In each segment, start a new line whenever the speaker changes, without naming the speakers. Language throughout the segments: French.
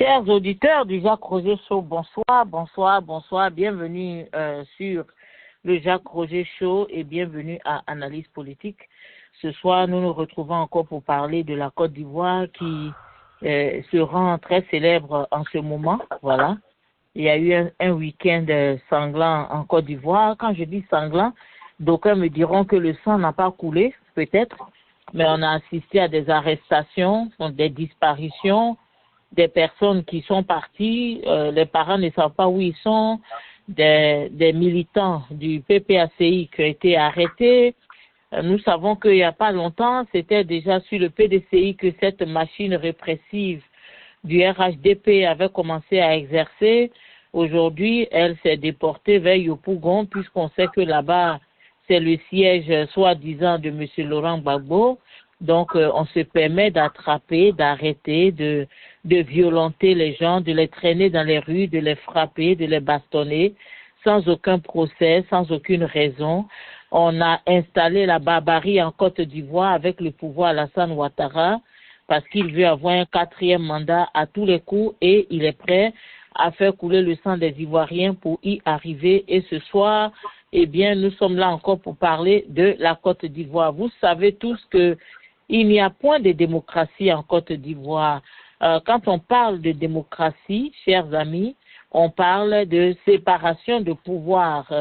Chers auditeurs du Jacques Roger Show, bonsoir, bonsoir, bonsoir. Bienvenue sur le Jacques Roger Show et bienvenue à Analyse politique. Ce soir, nous nous retrouvons encore pour parler de la Côte d'Ivoire qui se rend très célèbre en ce moment. Voilà. Il y a eu un week-end sanglant en Côte d'Ivoire. Quand je dis sanglant, d'aucuns me diront que le sang n'a pas coulé, peut-être, mais on a assisté à des arrestations, des disparitions, des personnes qui sont parties, les parents ne savent pas où ils sont, des militants du PPACI qui ont été arrêtés. Nous savons qu'il n'y a pas longtemps, c'était déjà sur le PDCI que cette machine répressive du RHDP avait commencé à exercer. Aujourd'hui, elle s'est déportée vers Yopougon, puisqu'on sait que là-bas, c'est le siège soi-disant de M. Laurent Gbagbo. Donc, on se permet d'attraper, d'arrêter, de violenter les gens, de les traîner dans les rues, de les frapper, de les bastonner, sans aucun procès, sans aucune raison. On a installé la barbarie en Côte d'Ivoire avec le pouvoir Alassane Ouattara, parce qu'il veut avoir un 4e mandat à tous les coups et il est prêt à faire couler le sang des Ivoiriens pour y arriver. Et ce soir, eh bien, nous sommes là encore pour parler de la Côte d'Ivoire. Vous savez tous que il n'y a point de démocratie en Côte d'Ivoire. Quand on parle de démocratie, chers amis, on parle de séparation de pouvoir.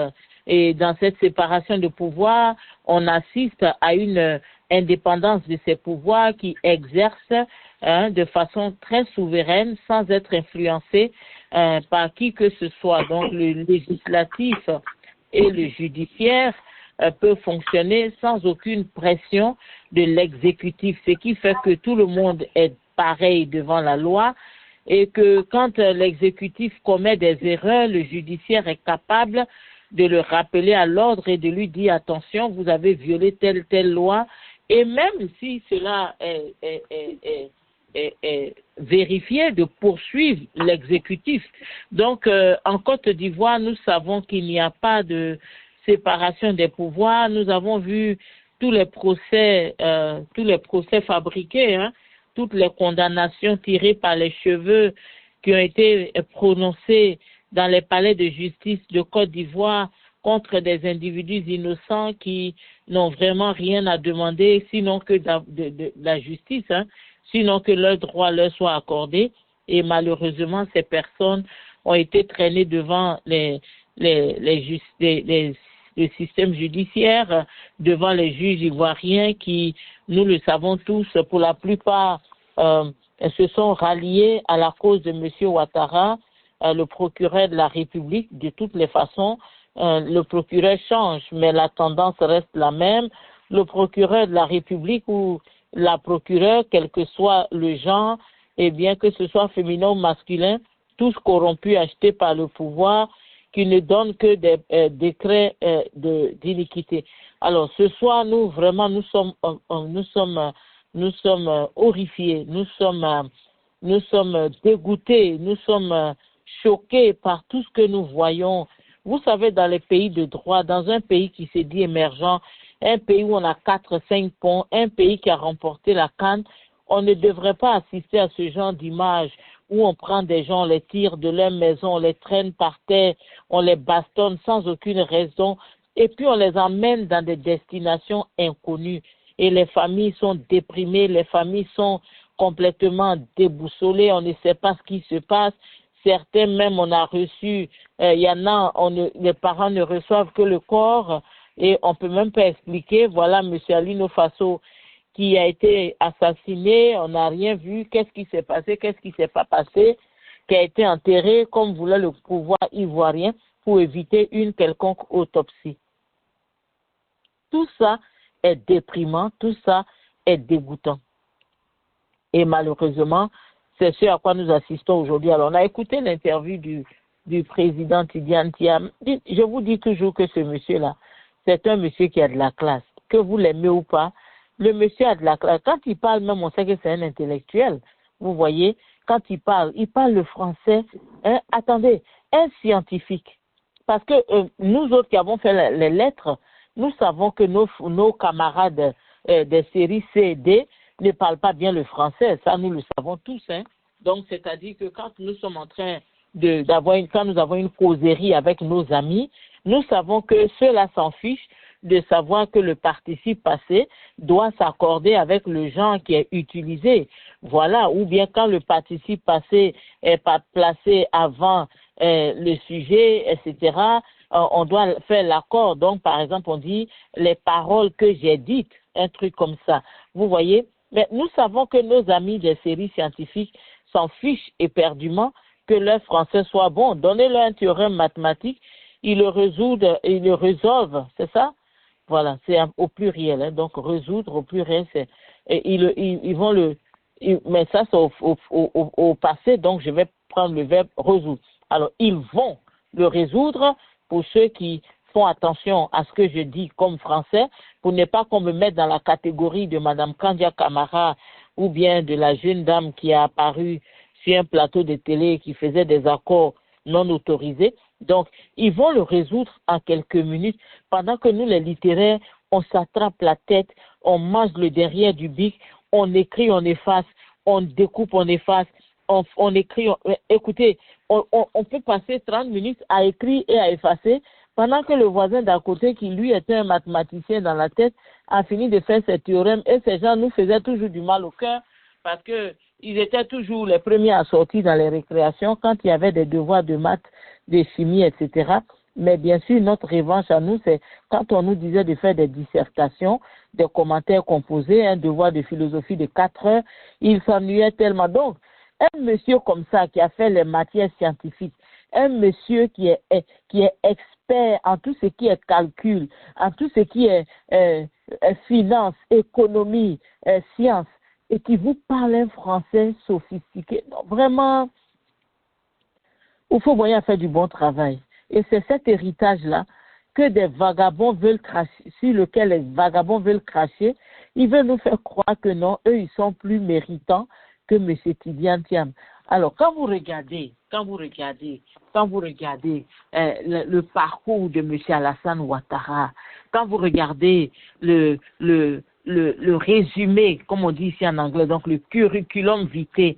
Et dans cette séparation de pouvoir, on assiste à une indépendance de ces pouvoirs qui exercent de façon très souveraine, sans être influencés par qui que ce soit. Donc le législatif et le judiciaire peut fonctionner sans aucune pression de l'exécutif, ce qui fait que tout le monde est pareil devant la loi et que quand l'exécutif commet des erreurs, le judiciaire est capable de le rappeler à l'ordre et de lui dire attention, vous avez violé telle loi, et même si cela est vérifié, de poursuivre l'exécutif. Donc en Côte d'Ivoire, nous savons qu'il n'y a pas de séparation des pouvoirs. Nous avons vu tous les procès fabriqués, toutes les condamnations tirées par les cheveux qui ont été prononcées dans les palais de justice de Côte d'Ivoire contre des individus innocents qui n'ont vraiment rien à demander, sinon que de la justice, sinon que leurs droits leur soient accordés. Et malheureusement, ces personnes ont été traînées devant le système judiciaire, devant les juges ivoiriens qui, nous le savons tous, pour la plupart, se sont ralliés à la cause de M. Ouattara, le procureur de la République. De toutes les façons, le procureur change, mais la tendance reste la même. Le procureur de la République ou la procureure, quel que soit le genre, et bien que ce soit féminin ou masculin, tous corrompus, achetés par le pouvoir, qui ne donnent que des décrets d'iniquité. Alors, ce soir, nous sommes horrifiés, nous sommes dégoûtés, nous sommes choqués par tout ce que nous voyons. Vous savez, dans les pays de droit, dans un pays qui s'est dit émergent, un pays où on a 4-5 ponts, un pays qui a remporté la CAN, on ne devrait pas assister à ce genre d'image où on prend des gens, on les tire de leur maison, on les traîne par terre, on les bastonne sans aucune raison, et puis on les emmène dans des destinations inconnues. Et les familles sont déprimées, les familles sont complètement déboussolées, on ne sait pas ce qui se passe. Certains même, on a reçu, il y en a, les parents ne reçoivent que le corps et on peut même pas expliquer. Voilà M. Alino Faso qui a été assassiné, on n'a rien vu, qu'est-ce qui s'est passé, qu'est-ce qui s'est pas passé, qui a été enterré comme voulait le pouvoir ivoirien pour éviter une quelconque autopsie. Tout ça est déprimant, tout ça est dégoûtant. Et malheureusement, c'est ce à quoi nous assistons aujourd'hui. Alors, on a écouté l'interview du président Tidiane Thiam. Je vous dis toujours que ce monsieur-là, c'est un monsieur qui a de la classe. Que vous l'aimez ou pas, le monsieur a de la classe. Quand il parle même, on sait que c'est un intellectuel. Vous voyez, quand il parle le français. Attendez, un scientifique. Parce que nous autres qui avons fait les lettres, nous savons que nos camarades des séries C et D ne parlent pas bien le français. Ça, nous le savons tous. Donc, c'est-à-dire que quand nous sommes en train quand nous avons une causerie avec nos amis, nous savons que ceux-là s'en fichent de savoir que le participe passé doit s'accorder avec le genre qui est utilisé. Voilà, ou bien quand le participe passé est pas placé avant le sujet, etc., on doit faire l'accord. Donc, par exemple, on dit les paroles que j'ai dites, un truc comme ça. Vous voyez? Mais nous savons que nos amis des séries scientifiques s'en fichent éperdument que leur français soit bon. Donnez-leur un théorème mathématique, ils le résolvent, c'est ça? Voilà, c'est au pluriel, hein, donc résoudre au pluriel, ils vont mais ça c'est au passé, donc je vais prendre le verbe résoudre. Alors, ils vont le résoudre pour ceux qui font attention à ce que je dis comme français, pour ne pas qu'on me mette dans la catégorie de Madame Kandia Camara ou bien de la jeune dame qui a apparu sur un plateau de télé qui faisait des accords non autorisés. Donc, ils vont le résoudre en quelques minutes, pendant que nous, les littéraires, on s'attrape la tête, on mange le derrière du bic, on écrit, on efface, on découpe, on efface, on écrit. Écoutez, on peut passer 30 minutes à écrire et à effacer, pendant que le voisin d'à côté, qui lui était un mathématicien dans la tête, a fini de faire ses théorèmes, et ces gens nous faisaient toujours du mal au cœur, parce que ils étaient toujours les premiers à sortir dans les récréations quand il y avait des devoirs de maths, de chimie, etc. Mais bien sûr, notre revanche à nous, c'est quand on nous disait de faire des dissertations, des commentaires composés, un devoir de philosophie de 4 heures, ils s'ennuyaient tellement. Donc, un monsieur comme ça qui a fait les matières scientifiques, un monsieur qui est expert en tout ce qui est calcul, en tout ce qui est finance, économie, science, et qui vous parle un français sophistiqué. Non, vraiment, il faut moyen faire du bon travail. Et c'est cet héritage-là que des vagabonds veulent cracher, sur lequel les vagabonds veulent cracher. Ils veulent nous faire croire que non, eux, ils sont plus méritants que M. Tidiane Thiam. Alors, quand vous regardez le parcours de M. Alassane Ouattara, quand vous regardez le résumé, comme on dit ici en anglais, donc le curriculum vitae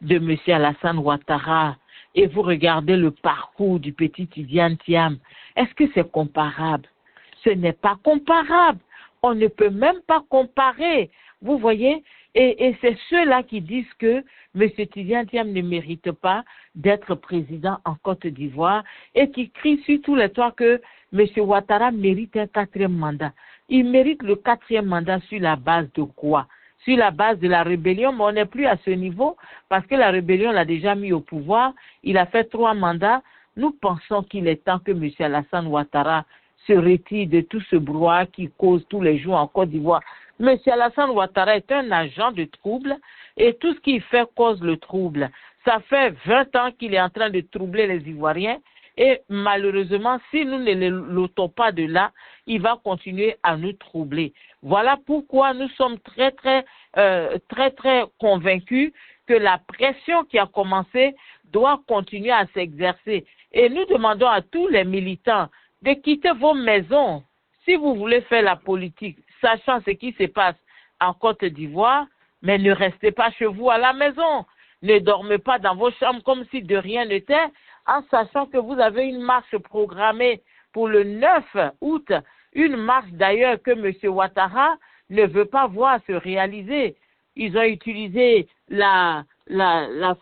de M. Alassane Ouattara, et vous regardez le parcours du petit Tidiane Thiam, est-ce que c'est comparable? Ce n'est pas comparable. On ne peut même pas comparer. Vous voyez? Et c'est ceux-là qui disent que M. Tidiane Thiam ne mérite pas d'être président en Côte d'Ivoire et qui crient sur tous les toits que M. Ouattara mérite un 4e mandat. Il mérite le 4e mandat sur la base de quoi? Sur la base de la rébellion, mais on n'est plus à ce niveau parce que la rébellion l'a déjà mis au pouvoir. Il a fait 3 mandats. Nous pensons qu'il est temps que M. Alassane Ouattara se retire de tout ce brouhaha qui cause tous les jours en Côte d'Ivoire. M. Alassane Ouattara est un agent de trouble et tout ce qu'il fait cause le trouble. Ça fait 20 ans qu'il est en train de troubler les Ivoiriens et malheureusement, si nous ne l'ôtons pas de là, il va continuer à nous troubler. Voilà pourquoi nous sommes très convaincus que la pression qui a commencé doit continuer à s'exercer. Et nous demandons à tous les militants de quitter vos maisons si vous voulez faire la politique, sachant ce qui se passe en Côte d'Ivoire, mais ne restez pas chez vous à la maison. Ne dormez pas dans vos chambres comme si de rien n'était, en sachant que vous avez une marche programmée pour le 9 août, une marche d'ailleurs que M. Ouattara ne veut pas voir se réaliser. Ils ont utilisé la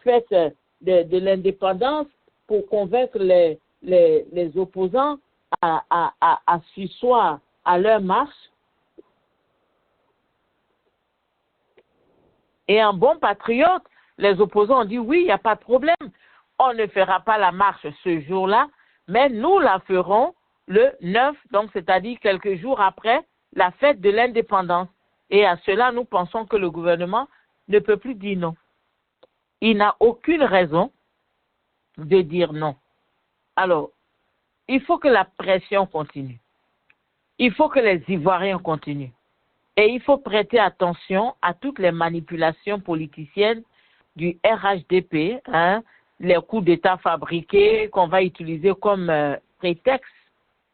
fête de l'indépendance pour convaincre les opposants à s'asseoir à leur marche. Et en bon patriote, les opposants ont dit oui, il n'y a pas de problème. On ne fera pas la marche ce jour-là, mais nous la ferons le 9, donc c'est-à-dire quelques jours après la fête de l'indépendance. Et à cela, nous pensons que le gouvernement ne peut plus dire non. Il n'a aucune raison de dire non. Alors, il faut que la pression continue. Il faut que les Ivoiriens continuent. Et il faut prêter attention à toutes les manipulations politiciennes du RHDP, les coups d'État fabriqués qu'on va utiliser comme prétexte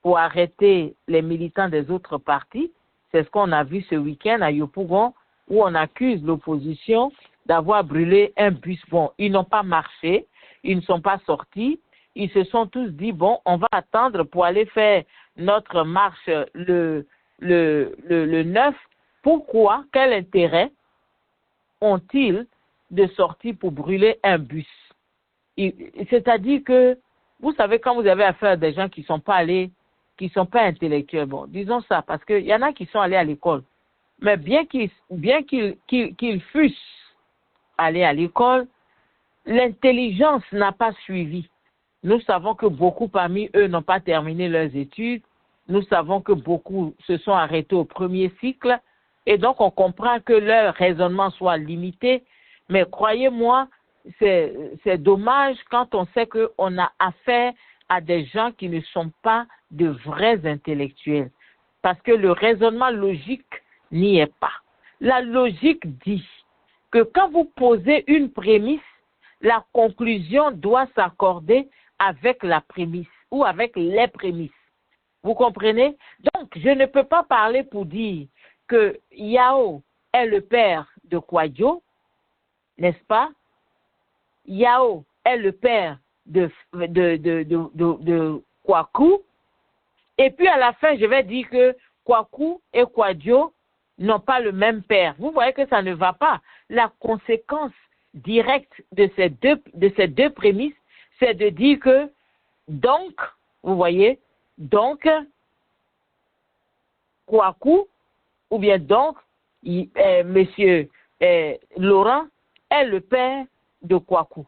pour arrêter les militants des autres partis. C'est ce qu'on a vu ce week-end à Yopougon, où on accuse l'opposition d'avoir brûlé un bus. Bon, ils n'ont pas marché, ils ne sont pas sortis. Ils se sont tous dit, bon, on va attendre pour aller faire notre marche le 9. Pourquoi? Quel intérêt ont-ils de sortir pour brûler un bus? C'est-à-dire que, vous savez, quand vous avez affaire à des gens qui ne sont pas allés, qui ne sont pas intellectuels, bon, disons ça, parce qu'il y en a qui sont allés à l'école, mais bien qu'ils fussent allés à l'école, l'intelligence n'a pas suivi. Nous savons que beaucoup parmi eux n'ont pas terminé leurs études. Nous savons que beaucoup se sont arrêtés au premier cycle. Et donc, on comprend que leur raisonnement soit limité. Mais croyez-moi, c'est dommage quand on sait qu'on a affaire à des gens qui ne sont pas de vrais intellectuels. Parce que le raisonnement logique n'y est pas. La logique dit que quand vous posez une prémisse, la conclusion doit s'accorder avec la prémisse ou avec les prémices. Vous comprenez? Donc, je ne peux pas parler pour dire que Yao est le père de Kwadjo, n'est-ce pas? Yao est le père de Kwaku, et puis à la fin, je vais dire que Kwaku et Kwadjo n'ont pas le même père. Vous voyez que ça ne va pas. La conséquence directe de ces deux prémices, c'est de dire que, donc, vous voyez, donc, Kwaku, ou bien donc, monsieur Laurent est le père de Kwaku.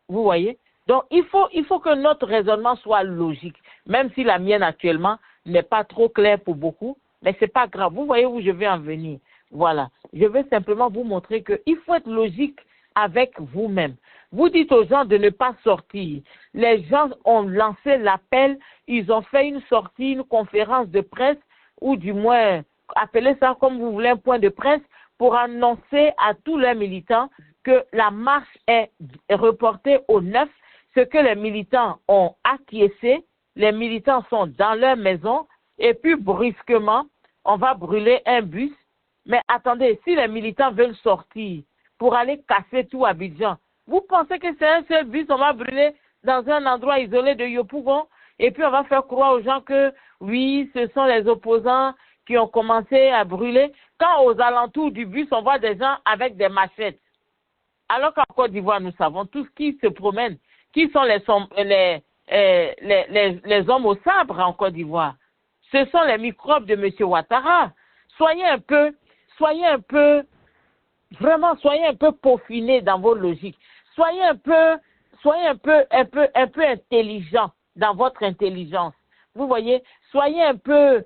Vous voyez? Donc, il faut que notre raisonnement soit logique, même si la mienne actuellement n'est pas trop claire pour beaucoup, mais ce n'est pas grave. Vous voyez où je vais en venir. Voilà. Je veux simplement vous montrer qu'il faut être logique avec vous-même. Vous dites aux gens de ne pas sortir. Les gens ont lancé l'appel, ils ont fait une sortie, une conférence de presse, ou du moins, appelez ça comme vous voulez, un point de presse, pour annoncer à tous les militants que la marche est reportée au 9, ce que les militants ont acquiescé, les militants sont dans leur maison, et puis brusquement, on va brûler un bus. Mais attendez, si les militants veulent sortir pour aller casser tout Abidjan, vous pensez que c'est un seul bus, on va brûler dans un endroit isolé de Yopougon, et puis on va faire croire aux gens que oui, ce sont les opposants qui ont commencé à brûler, quand aux alentours du bus, on voit des gens avec des machettes. Alors qu'en Côte d'Ivoire, nous savons tous qui se promènent, qui sont les hommes au sabre en Côte d'Ivoire. Ce sont les microbes de M. Ouattara. Soyez un peu, vraiment, soyez un peu peaufinés dans vos logiques. Soyez un peu intelligent dans votre intelligence. Vous voyez, soyez un peu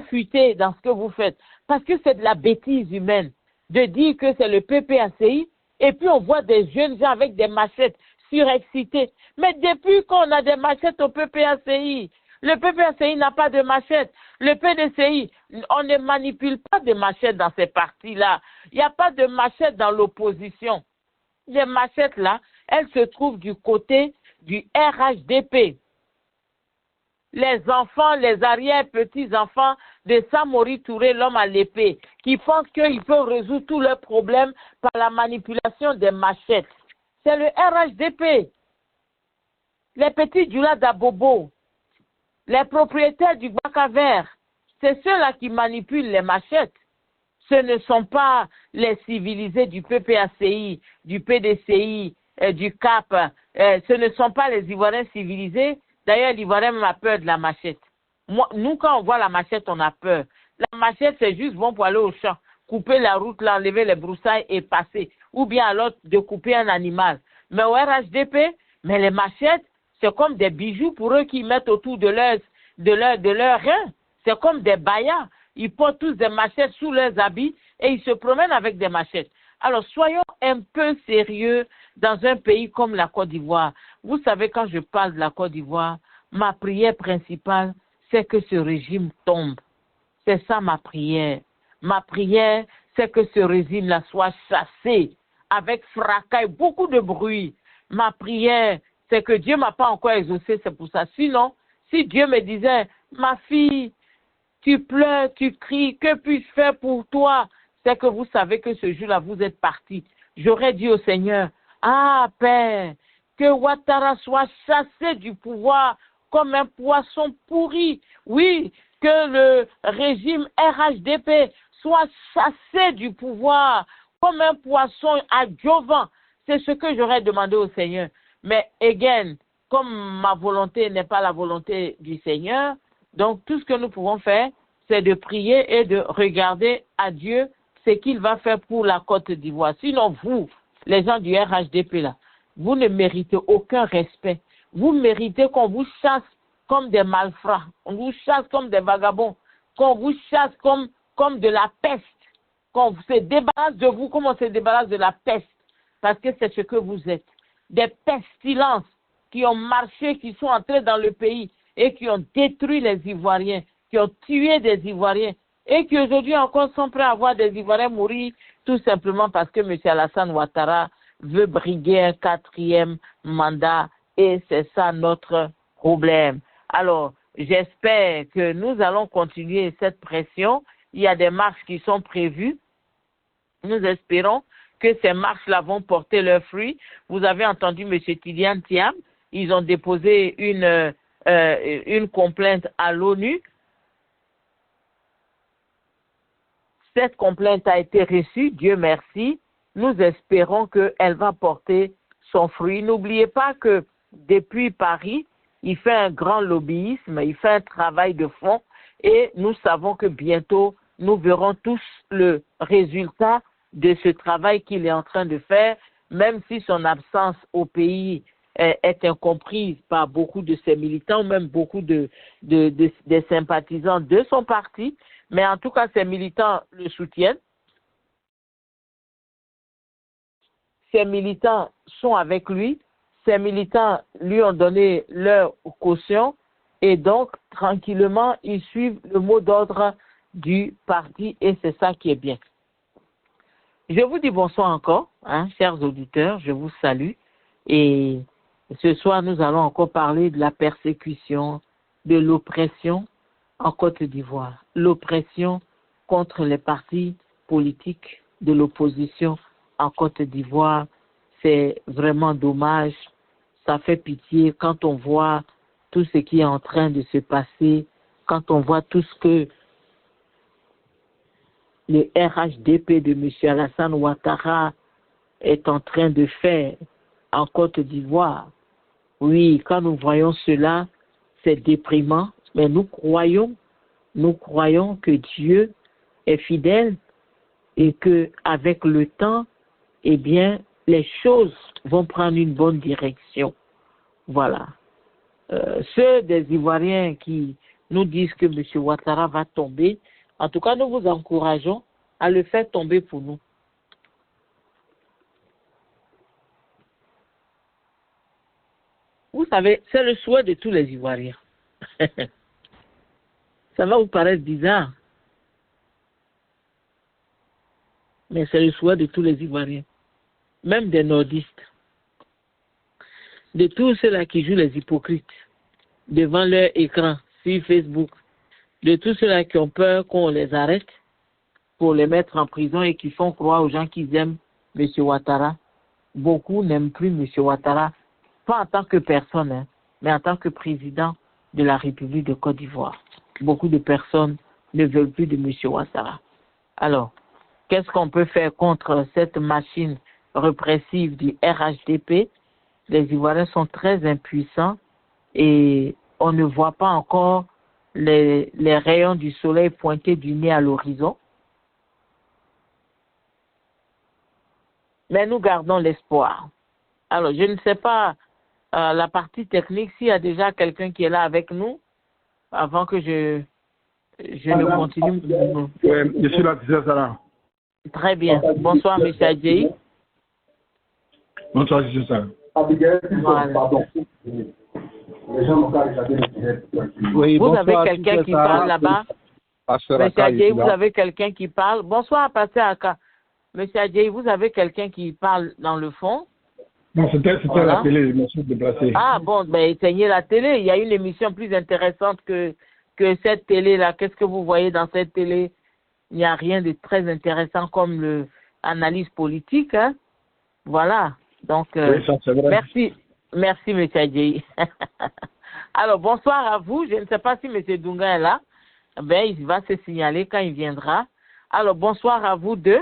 futé dans ce que vous faites. Parce que c'est de la bêtise humaine de dire que c'est le PPACI et puis on voit des jeunes gens avec des machettes surexcités. Mais depuis qu'on a des machettes au PPACI, le PPACI n'a pas de machette. Le PDCI, on ne manipule pas de machettes dans ces partis-là. Il n'y a pas de machette dans l'opposition. Les machettes là, elles se trouvent du côté du RHDP. Les enfants, les arrière-petits-enfants de Samori Touré, l'homme à l'épée, qui pensent qu'ils peuvent résoudre tous leurs problèmes par la manipulation des machettes. C'est le RHDP. Les petits Djoula d'Abobo, les propriétaires du Bakaver, c'est ceux-là qui manipulent les machettes. Ce ne sont pas les civilisés du PPACI, du PDCI, du CAP. Ce ne sont pas les Ivoiriens civilisés. D'ailleurs, l'Ivoirien même a peur de la machette. Nous, quand on voit la machette, on a peur. La machette, c'est juste bon pour aller au champ, couper la route, enlever les broussailles et passer. Ou bien alors de couper un animal. Mais au RHDP, mais les machettes, c'est comme des bijoux pour eux qui mettent autour de leurs reins. C'est comme des bayas. Ils portent tous des machettes sous leurs habits et ils se promènent avec des machettes. Alors, soyons un peu sérieux dans un pays comme la Côte d'Ivoire. Vous savez, quand je parle de la Côte d'Ivoire, ma prière principale, c'est que ce régime tombe. C'est ça ma prière. Ma prière, c'est que ce régime-là soit chassé avec fracas et beaucoup de bruit. Ma prière, c'est que Dieu ne m'a pas encore exaucé, c'est pour ça. Sinon, si Dieu me disait, ma fille, tu pleures, tu cries, que puis-je faire pour toi? C'est que vous savez que ce jour-là, vous êtes parti. j'aurais dit au Seigneur, ah Père, que Ouattara soit chassé du pouvoir comme un poisson pourri. Oui, que le régime RHDP soit chassé du pouvoir comme un poisson adjuvant. C'est ce que j'aurais demandé au Seigneur. Mais, again, comme ma volonté n'est pas la volonté du Seigneur, donc tout ce que nous pouvons faire, c'est de prier et de regarder à Dieu ce qu'il va faire pour la Côte d'Ivoire. Sinon, vous, les gens du RHDP, là, vous ne méritez aucun respect. Vous méritez qu'on vous chasse comme des malfrats, on vous chasse comme des vagabonds, qu'on vous chasse comme de la peste, qu'on se débarrasse de vous comme on se débarrasse de la peste, parce que c'est ce que vous êtes. Des pestilences qui ont marché, qui sont entrées dans le pays et qui ont détruit les Ivoiriens, qui ont tué des Ivoiriens et qui aujourd'hui encore sont prêts à voir des Ivoiriens mourir tout simplement parce que M. Alassane Ouattara veut briguer un 4e mandat et c'est ça notre problème. Alors, j'espère que nous allons continuer cette pression. Il y a des marches qui sont prévues. Nous espérons que ces marches-là vont porter leurs fruits. Vous avez entendu M. Tidiane Thiam. Ils ont déposé une complainte à l'ONU. Cette complainte a été reçue, Dieu merci. Nous espérons qu'elle va porter son fruit. N'oubliez pas que depuis Paris, il fait un grand lobbyisme, il fait un travail de fond et nous savons que bientôt, nous verrons tous le résultat de ce travail qu'il est en train de faire, même si son absence au pays est incomprise par beaucoup de ses militants, même beaucoup des sympathisants de son parti, mais en tout cas, ses militants le soutiennent. Ses militants sont avec lui. Ces militants lui ont donné leur caution et donc, tranquillement, ils suivent le mot d'ordre du parti et c'est ça qui est bien. Je vous dis bonsoir encore, chers auditeurs, je vous salue et ce soir, nous allons encore parler de la persécution, de l'oppression en Côte d'Ivoire, l'oppression contre les partis politiques de l'opposition en Côte d'Ivoire. C'est vraiment dommage, ça fait pitié quand on voit tout ce qui est en train de se passer, quand on voit tout ce que le RHDP de M. Alassane Ouattara est en train de faire en Côte d'Ivoire. Oui, quand nous voyons cela, c'est déprimant, mais nous croyons que Dieu est fidèle et que avec le temps, eh bien, les choses vont prendre une bonne direction. Voilà. Ceux des Ivoiriens qui nous disent que M. Ouattara va tomber, en tout cas, nous vous encourageons à le faire tomber pour nous. Vous savez, c'est le souhait de tous les Ivoiriens. Ça va vous paraître bizarre, mais c'est le souhait de tous les Ivoiriens, même des nordistes, de tous ceux-là qui jouent les hypocrites devant leur écran sur Facebook, de tous ceux-là qui ont peur qu'on les arrête pour les mettre en prison et qui font croire aux gens qu'ils aiment M. Ouattara. Beaucoup n'aiment plus M. Ouattara, pas en tant que personne, mais en tant que président de la République de Côte d'Ivoire. Beaucoup de personnes ne veulent plus de M. Ouattara. Alors, qu'est-ce qu'on peut faire contre cette machine répressive du RHDP? Les Ivoiriens sont très impuissants et on ne voit pas encore les rayons du soleil pointer du nez à l'horizon. Mais nous gardons l'espoir. Alors, je ne sais pas la partie technique, s'il y a déjà quelqu'un qui est là avec nous, avant que je ne continue.
Oui, je suis là, c'est ça.
Très bien. Bonsoir, M. Adjei.
Bonsoir, c'est ça.
Voilà.
Oui,
vous avez quelqu'un qui parle là-bas? M. Adjei, vous avez quelqu'un qui parle? Bonsoir, Pasteur Aka. M. Adjei, vous avez quelqu'un qui parle dans le fond?
Non, c'était voilà. La télé, je me suis déplacé.
Ah bon, ben éteignez la télé. Il y a une émission plus intéressante que cette télé-là. Qu'est-ce que vous voyez dans cette télé? Il n'y a rien de très intéressant comme l'analyse politique. Voilà. Donc,
oui, ça, c'est vrai.
merci, M. Adjei. Alors, bonsoir à vous. Je ne sais pas si M. Dunga est là. Ben, il va se signaler quand il viendra. Alors, bonsoir à vous deux.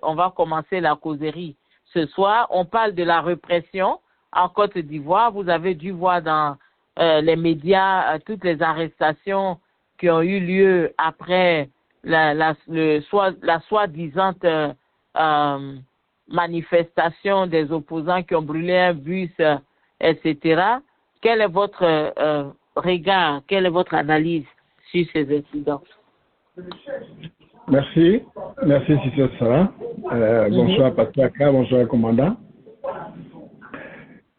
On va commencer la causerie ce soir. On parle de la répression en Côte d'Ivoire. Vous avez dû voir dans les médias toutes les arrestations qui ont eu lieu après la soi-disant manifestation des opposants qui ont brûlé un bus, etc. Quel est votre regard, quelle est votre analyse sur ces incidents?
Merci Cissé Sarah. Bonsoir Patriaka, bonsoir commandant.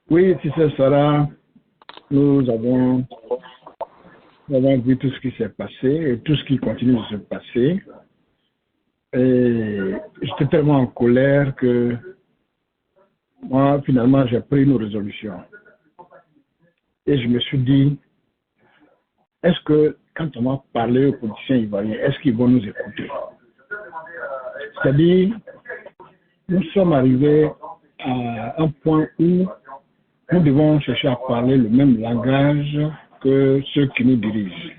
Oui, Cissé Sarah, nous avons vu tout ce qui s'est passé et tout ce qui continue de se passer. Et j'étais tellement en colère que moi, finalement, j'ai pris une résolution. Et je me suis dit, est-ce que quand on va parler aux politiciens ivoiriens, est-ce qu'ils vont nous écouter? C'est-à-dire, nous sommes arrivés à un point où nous devons chercher à parler le même langage que ceux qui nous dirigent.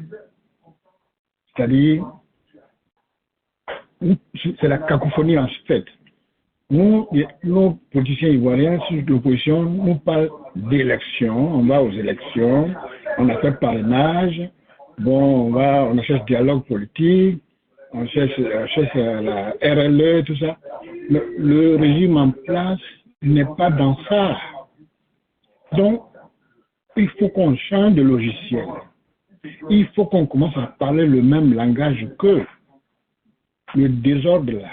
C'est-à-dire, c'est la cacophonie en fait. Nous, nos politiciens ivoiriens, sur l'opposition, nous parlent d'élections, on va aux élections, on a fait parrainage, bon, on cherche dialogue politique, on cherche la RLE, tout ça. Le régime en place n'est pas dans ça. Donc, il faut qu'on change de logiciel. Il faut qu'on commence à parler le même langage qu'eux. Le désordre là,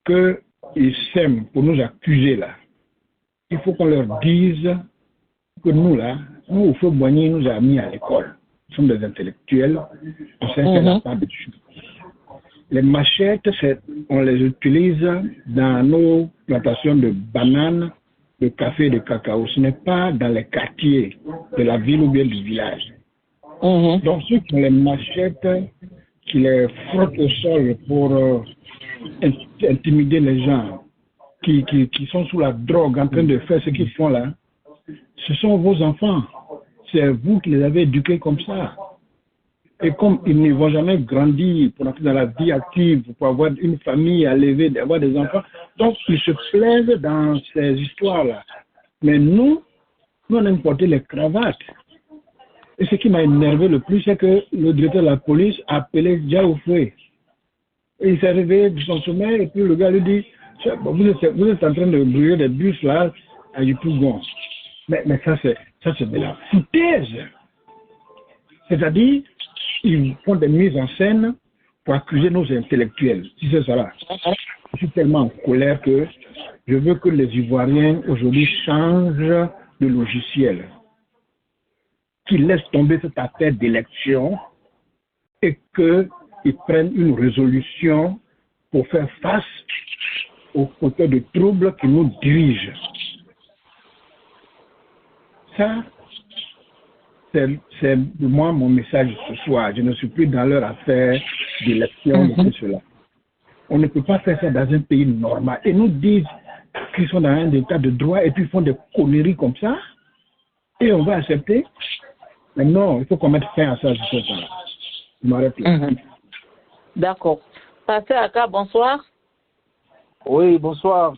qu'ils sèment pour nous accuser là. Il faut qu'on leur dise que nous là, nous, au feu Boigny, nous a mis à l'école. Nous sommes des intellectuels, on sait faire la part dessus. Les machettes, on les utilise dans nos plantations de bananes, de café et de cacao. Ce n'est pas dans les quartiers de la ville ou bien du village. Donc ceux qui ont les machettes, qui les frottent au sol pour intimider les gens, qui sont sous la drogue en train de faire ce qu'ils font là, ce sont vos enfants. C'est vous qui les avez éduqués comme ça. Et comme ils ne vont jamais grandir pour entrer dans la vie active, pour avoir une famille à élever, d'avoir des enfants, donc ils se plaisent dans ces histoires-là. Mais nous on a importé les cravates. Et ce qui m'a énervé le plus, c'est que le directeur de la police a appelé Diaoufoué. Et il s'est réveillé de son sommeil, et puis le gars lui dit, vous êtes en train de brûler des bus là, à Yopougon. Mais ça c'est de la foutaise. C'est-à-dire, ils font des mises en scène pour accuser nos intellectuels. Si c'est ça là. Je suis tellement en colère que je veux que les Ivoiriens aujourd'hui changent de logiciel. Qu'ils laissent tomber cette affaire d'élection et qu'ils prennent une résolution pour faire face aux fauteurs de troubles qui nous dirigent. Ça, c'est moi mon message ce soir. Je ne suis plus dans leur affaire d'élection, de tout cela. On ne peut pas faire ça dans un pays normal. Et nous disent qu'ils sont dans un état de droit et puis ils font des conneries comme ça. Et on va accepter. Mais non, il faut qu'on mette fin à ça. Je m'arrête là.
D'accord. Pasteur Aka, bonsoir.
Oui, bonsoir,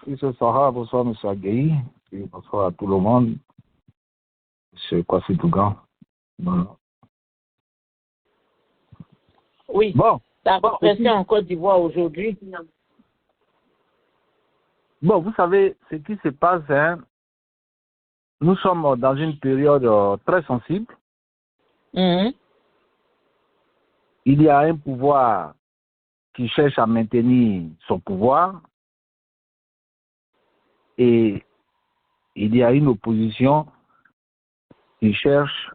Fils Sarah, bonsoir, M. Adjei, et bonsoir à tout le monde, M. Kwasi Tougan. Voilà.
Oui,
bon,
la répression en Côte d'Ivoire aujourd'hui.
Bon, vous savez, ce qui se passe, hein, nous sommes dans une période très sensible. Il y a un pouvoir qui cherche à maintenir son pouvoir et il y a une opposition qui cherche,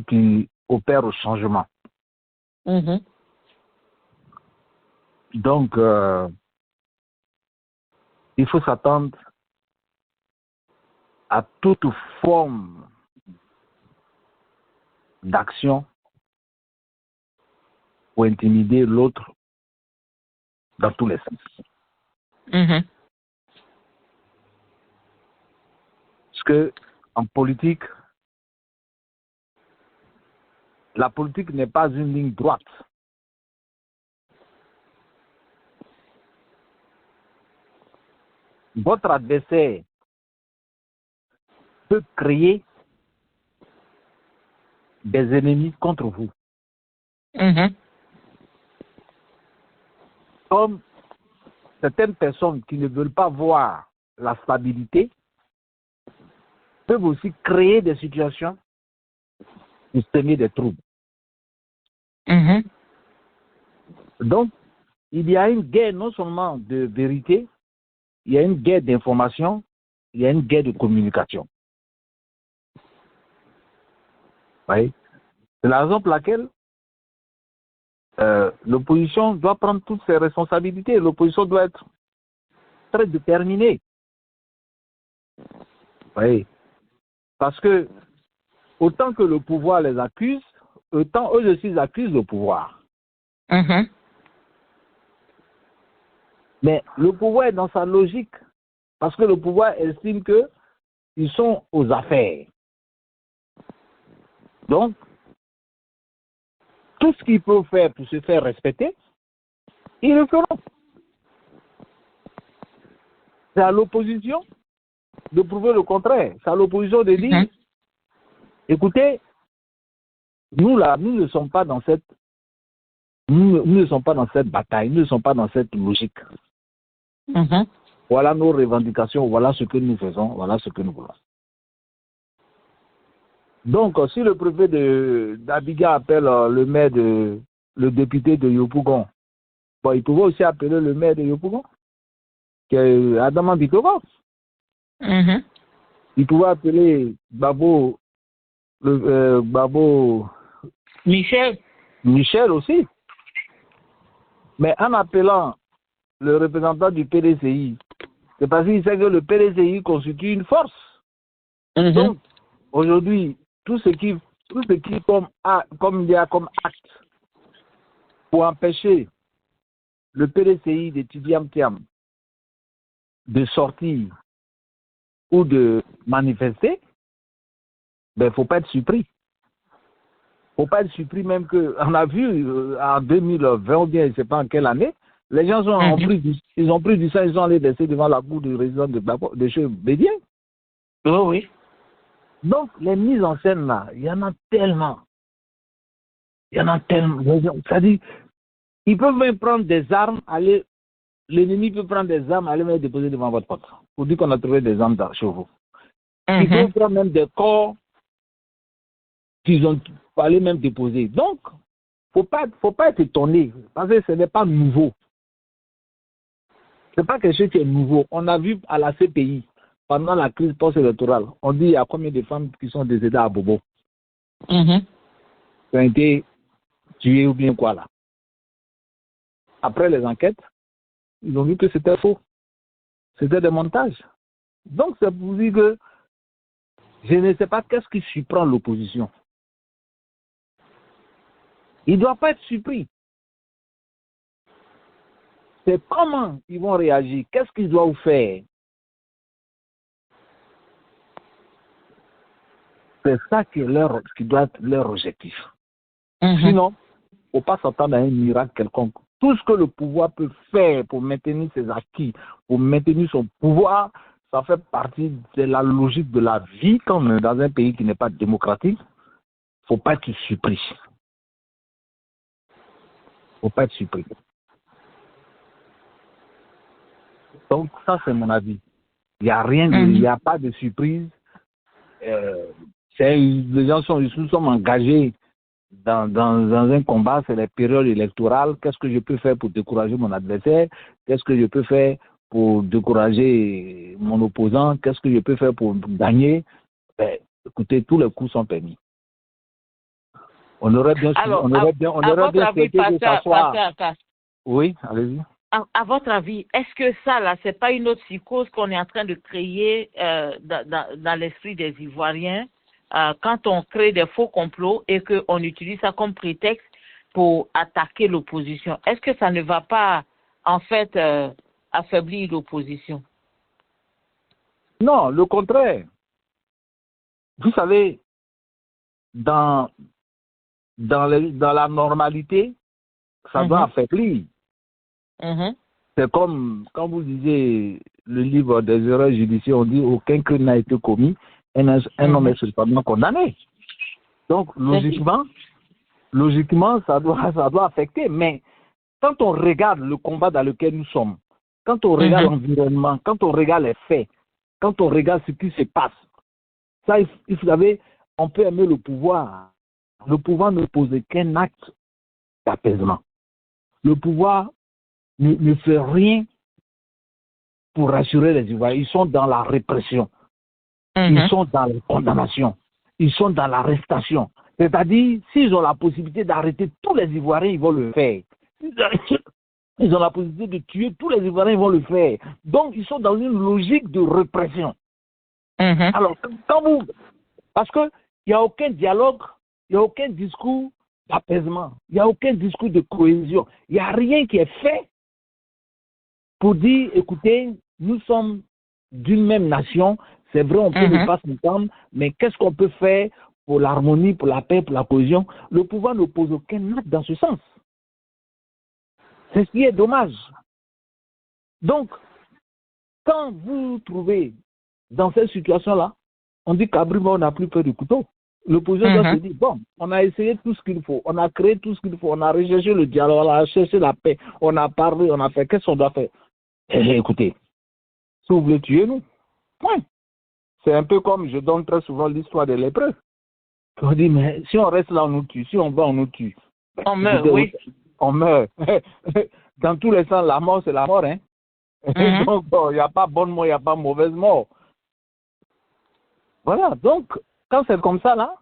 qui opère au changement. Donc, il faut s'attendre à toute forme d'action pour intimider l'autre dans tous les sens. Parce que en politique, la politique n'est pas une ligne droite. Votre adversaire peut créer des ennemis contre vous. Comme certaines personnes qui ne veulent pas voir la stabilité peuvent aussi créer des situations pour semer des troubles. Donc, il y a une guerre non seulement de vérité, il y a une guerre d'information, il y a une guerre de communication. Oui. C'est la raison pour laquelle l'opposition doit prendre toutes ses responsabilités. L'opposition doit être très déterminée. Oui. Parce que autant que le pouvoir les accuse, autant eux aussi accusent le pouvoir. Mais le pouvoir est dans sa logique. Parce que le pouvoir estime qu'ils sont aux affaires. Donc, tout ce qu'ils peuvent faire pour se faire respecter, ils le feront. C'est à l'opposition de prouver le contraire. C'est à l'opposition de dire, écoutez, nous là, nous ne sommes pas dans cette bataille, nous ne sommes pas dans cette logique. Voilà nos revendications, voilà ce que nous faisons, voilà ce que nous voulons. Donc, si le préfet d'Abidjan appelle le député de Yopougon, bon, il pouvait aussi appeler le maire de Yopougon, qui est Adama Bikoro. Il pouvait appeler Babo Michel aussi. Mais en appelant le représentant du PDCI, c'est parce qu'il sait que le PDCI constitue une force. Donc, aujourd'hui, tout ce qui comme il y a comme acte pour empêcher le PDCI d'étudier Amtiam de sortir ou de manifester, ben, il ne faut pas être surpris. Il ne faut pas être surpris même on a vu en 2020 ou bien je ne sais pas en quelle année, les gens ont pris du sang, ils sont allés laisser devant la cour du résident de chez Bédien.
Oh oui.
Donc, les mises en scène là, il y en a tellement. C'est-à-dire, ils peuvent même prendre des armes, l'ennemi peut prendre des armes, aller les déposer devant votre porte. Pour dire qu'on a trouvé des armes chez vous. Ils peuvent prendre même des corps qu'ils ont allé même déposer. Donc, faut pas être étonné, parce que ce n'est pas nouveau. Ce n'est pas quelque chose qui est nouveau. On a vu à la CPI, pendant la crise post-électorale, on dit il y a combien de femmes qui sont décédées à Bobo, qui ont été tuées ou bien quoi là. Après les enquêtes, ils ont vu que c'était faux. C'était des montages. Donc c'est pour dire que je ne sais pas qu'est-ce qui surprend l'opposition. Il ne doit pas être surpris. C'est comment ils vont réagir, qu'est-ce qu'ils doivent faire. C'est ça qui doit être leur objectif. Sinon, il ne faut pas s'attendre à un miracle quelconque. Tout ce que le pouvoir peut faire pour maintenir ses acquis, pour maintenir son pouvoir, ça fait partie de la logique de la vie quand on est dans un pays qui n'est pas démocratique. Il ne faut pas être surpris. Il ne faut pas être surpris. Donc ça c'est mon avis. Il n'y a rien, il n'y a pas de surprise. Les gens nous sommes engagés dans un combat, c'est les périodes électorales. Qu'est-ce que je peux faire pour décourager mon adversaire? Qu'est-ce que je peux faire pour décourager mon opposant? Qu'est-ce que je peux faire pour gagner? Ben, écoutez, tous les coups sont permis. On aurait bien souhaité que ça soit... Oui, allez-y.
À votre avis, est-ce que ça, là, c'est pas une autre psychose qu'on est en train de créer dans l'esprit des Ivoiriens quand on crée des faux complots et qu'on utilise ça comme prétexte pour attaquer l'opposition? Est-ce que ça ne va pas, en fait, affaiblir l'opposition?
Non, le contraire. vous savez, dans la normalité, ça doit affaiblir. C'est comme quand vous lisez le livre des erreurs judiciaires, on dit aucun crime n'a été commis, un homme est cependant condamné. Donc, logiquement, ça doit affecter. Mais quand on regarde le combat dans lequel nous sommes, quand on regarde l'environnement, quand on regarde les faits, quand on regarde ce qui se passe, ça, vous savez, on peut aimer le pouvoir. Le pouvoir ne pose qu'un acte d'apaisement. Le pouvoir ne fait rien pour rassurer les Ivoiriens. Ils sont dans la répression. Ils sont dans la condamnation. Ils sont dans l'arrestation. C'est-à-dire, s'ils ont la possibilité d'arrêter tous les Ivoiriens, ils vont le faire. Ils ont la possibilité de tuer tous les Ivoiriens, ils vont le faire. Donc, ils sont dans une logique de répression. Alors, parce qu'il n'y a aucun dialogue, il n'y a aucun discours d'apaisement, il n'y a aucun discours de cohésion, il n'y a rien qui est fait pour dire, écoutez, nous sommes d'une même nation, c'est vrai, on peut ne pas s'entendre, mais qu'est-ce qu'on peut faire pour l'harmonie, pour la paix, pour la cohésion? Le pouvoir ne pose aucun acte dans ce sens. C'est ce qui est dommage. Donc, quand vous trouvez dans cette situation-là, on dit qu'à Brima, on n'a plus peur du couteau. L'opposition doit se dire, bon, on a essayé tout ce qu'il faut, on a créé tout ce qu'il faut, on a recherché le dialogue, on a cherché la paix, on a parlé, on a fait, qu'est-ce qu'on doit faire? Écoutez, si vous voulez tuer nous, ouais. C'est un peu comme je donne très souvent l'histoire des lépreux. On dit, mais si on reste là, on nous tue, si on va, on nous tue.
On meurt, oui.
On meurt. Dans tous les sens, la mort, c'est la mort, hein. Donc, il n'y a pas bonne mort, il n'y a pas mauvaise mort. Voilà, donc, quand c'est comme ça, là,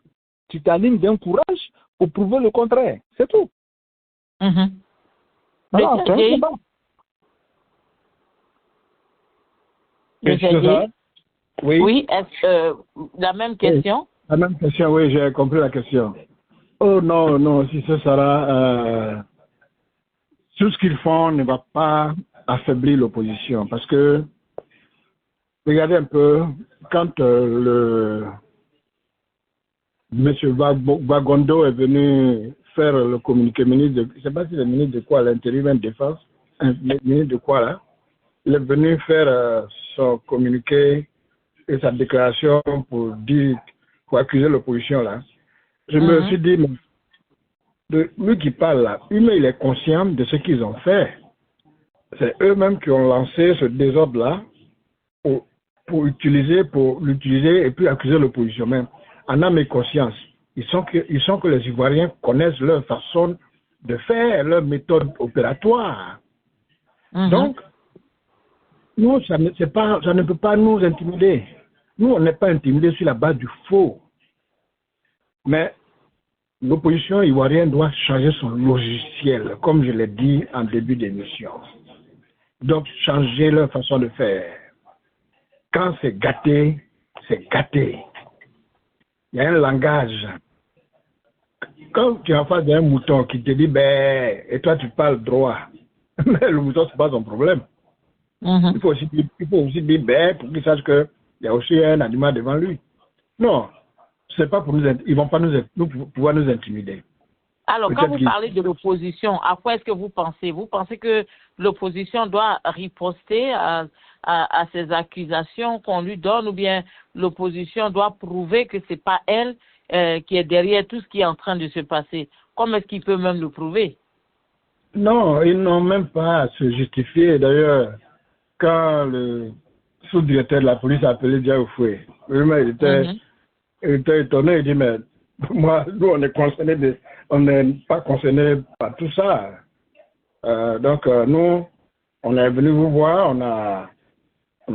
tu t'alignes d'un courage pour prouver le contraire. C'est tout. Voilà, c'est un combat.
Oui, est-ce la même question?
La même question, oui, j'ai compris la question. Oh non, si ce sera... tout ce qu'ils font ne va pas affaiblir l'opposition. Parce que, regardez un peu, quand M. Bagondo est venu faire le communiqué ministre, je ne sais pas si c'est le ministre de quoi, l'intérieur de défense, le ministre de quoi là, il est venu faire son communiqué et sa déclaration pour accuser l'opposition là. Je me suis dit, lui qui parle là, lui il est conscient de ce qu'ils ont fait. C'est eux-mêmes qui ont lancé ce désordre-là pour l'utiliser et puis accuser l'opposition même. En âme et conscience. Ils sont que les Ivoiriens connaissent leur façon de faire, leur méthode opératoire. Donc, nous, ça ne peut pas nous intimider. Nous, on n'est pas intimidés sur la base du faux. Mais l'opposition ivoirienne doit changer son logiciel, comme je l'ai dit en début d'émission. Donc, changer leur façon de faire. Quand c'est gâté, c'est gâté. Il y a un langage. Quand tu es en face d'un mouton qui te dit, ben, et toi tu parles droit, mais le mouton, ce n'est pas son problème. Il faut aussi dire, ben, pour qu'il sache qu'il y a aussi un animal devant lui. Non, c'est pas pour nous, ils vont pas pouvoir nous intimider.
Alors, quand vous parlez de l'opposition, à quoi est-ce que vous pensez? Vous pensez que l'opposition doit riposter à ces accusations qu'on lui donne, ou bien l'opposition doit prouver que c'est pas elle qui est derrière tout ce qui est en train de se passer? Comment est-ce qu'il peut même le prouver?
Non, ils n'ont même pas à se justifier. D'ailleurs, quand le sous-directeur de la police a appelé Diaoufoué, il était étonné, il dit, mais moi, nous, on n'est pas concernés par tout ça. Donc, nous, on est venu vous voir, on a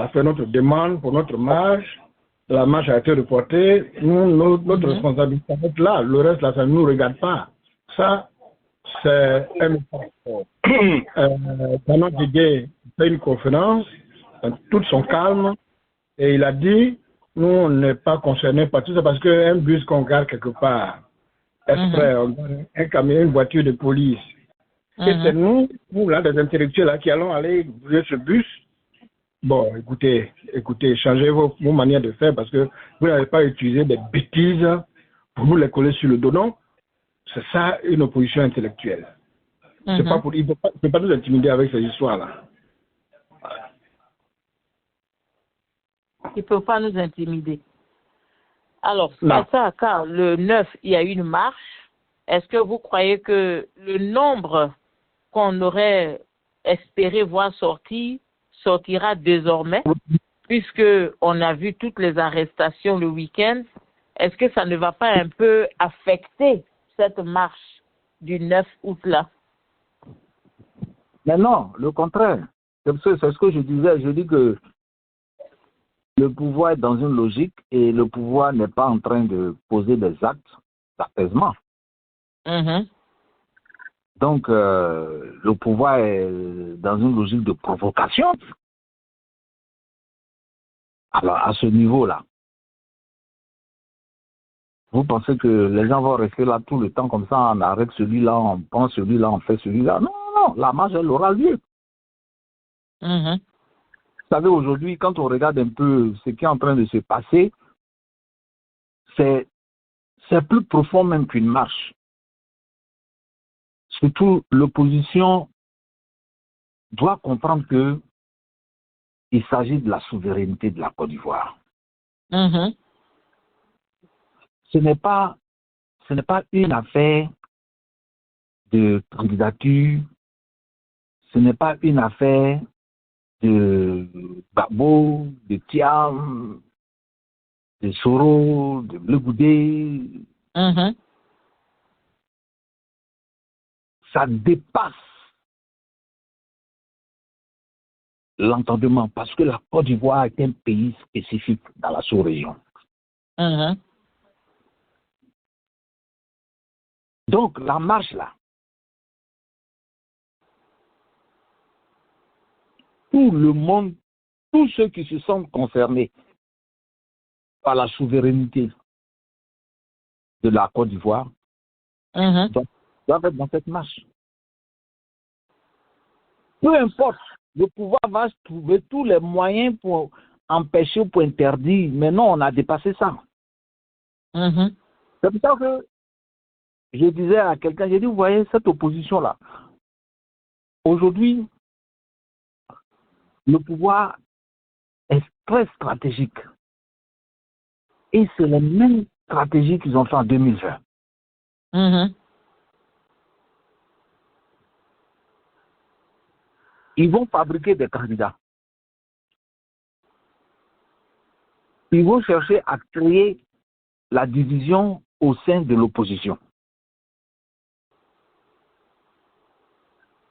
fait notre demande pour notre marche. La marche a été reportée. Nous, notre responsabilité est là. Le reste, là, ça ne nous regarde pas. Ça, c'est un message. Pendant Didier fait une conférence, tout son calme, et il a dit, nous, on n'est pas concernés par tout ça parce qu'un bus qu'on garde quelque part, exprès, on garde un camion, une voiture de police. Et c'est nous là, des intellectuels là, qui allons aller bouger ce bus. Bon, écoutez, changez vos manières de faire parce que vous n'avez pas utilisé des bêtises pour nous les coller sur le dos, non? C'est ça une opposition intellectuelle. C'est pas pour, il ne peut pas nous intimider avec ces histoires-là.
Il ne peut pas nous intimider. Alors, c'est ça, car le 9, il y a eu une marche. Est-ce que vous croyez que le nombre qu'on aurait espéré voir sortira désormais, puisque on a vu toutes les arrestations le week-end? Est-ce que ça ne va pas un peu affecter cette marche du 9 août-là?
Mais non, le contraire. C'est ce que je disais. Je dis que le pouvoir est dans une logique et le pouvoir n'est pas en train de poser des actes d'apaisement. Donc, le pouvoir est dans une logique de provocation. Alors, à ce niveau-là, vous pensez que les gens vont rester là tout le temps comme ça, on arrête celui-là, on prend celui-là, on fait celui-là. Non, non, la marche, elle aura lieu. Vous savez, aujourd'hui, quand on regarde un peu ce qui est en train de se passer, c'est plus profond même qu'une marche. Surtout, l'opposition doit comprendre que il s'agit de la souveraineté de la Côte d'Ivoire. Ce n'est pas une affaire de candidature, ce n'est pas une affaire de Gbagbo, de Thiam, de Soro, de Bleu Goudé. Ça dépasse l'entendement parce que la Côte d'Ivoire est un pays spécifique dans la sous-région. Donc, la marche là, tout le monde, tous ceux qui se sentent concernés par la souveraineté de la Côte d'Ivoire doivent être dans cette marche. Peu importe, le pouvoir va trouver tous les moyens pour empêcher ou pour interdire, mais non, on a dépassé ça. C'est pour ça que je disais à quelqu'un, j'ai dit, vous voyez, cette opposition-là, aujourd'hui, le pouvoir est très stratégique. Et c'est la même stratégie qu'ils ont fait en 2020. Ils vont fabriquer des candidats. Ils vont chercher à créer la division au sein de l'opposition.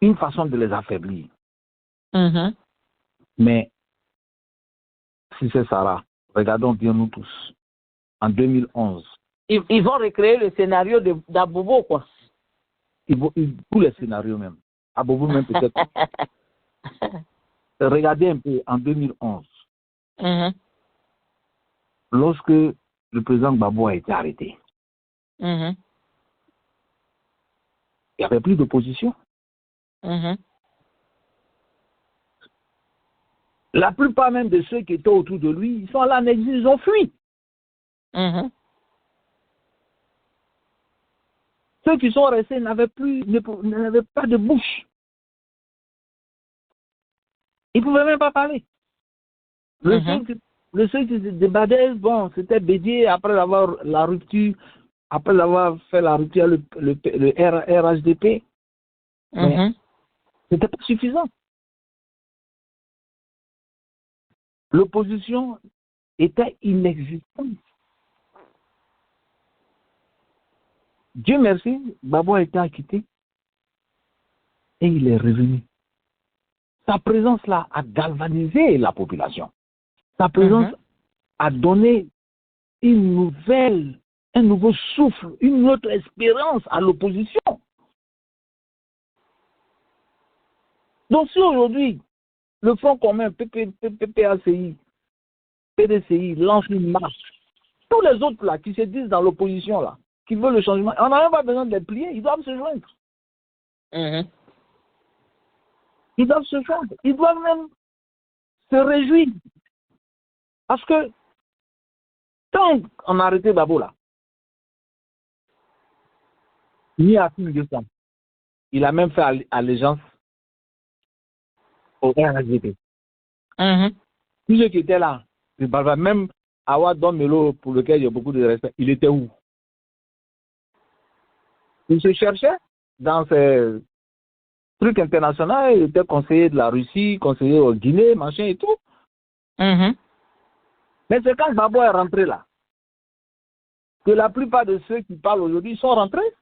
Une façon de les affaiblir. Mais, si c'est ça, regardons bien nous tous. En 2011.
Ils vont recréer le scénario d'Abobo, quoi.
Tous les scénarios même. Abobo même peut-être. Regardez un peu en 2011. Lorsque le président Gbagbo a été arrêté. Il n'y avait plus d'opposition. La plupart même de ceux qui étaient autour de lui, ils sont là en exil, ils ont fui. Ceux qui sont restés n'avaient pas de bouche. Ils ne pouvaient même pas parler. Le seul qui se débattait, bon, c'était Bédier après avoir la rupture, après avoir fait la rupture le RHDP. Mais c'était pas suffisant. L'opposition était inexistante. Dieu merci, Gbagbo a été acquitté et il est revenu. Sa présence là a galvanisé la population. Sa présence a donné un nouveau souffle, une autre espérance à l'opposition. Donc si aujourd'hui, le Front commun, PPACI, PDCI lance une marche, tous les autres là qui se disent dans l'opposition là, qui veulent le changement, on n'a même pas besoin de les plier, ils doivent se joindre. Ils doivent se joindre. Ils doivent même se réjouit. Parce que quand on a arrêté Babo là, ni à plus de ça, il a même fait allégeance au RSVP. Tous ceux qui étaient là, même Awa Melo, pour lequel il y a beaucoup de respect, il était où? Il se cherchait dans ces trucs internationaux, il était conseiller de la Russie, conseiller au Guinée, machin et tout. Mais c'est quand Babo est rentré là, que la plupart de ceux qui parlent aujourd'hui sont rentrés.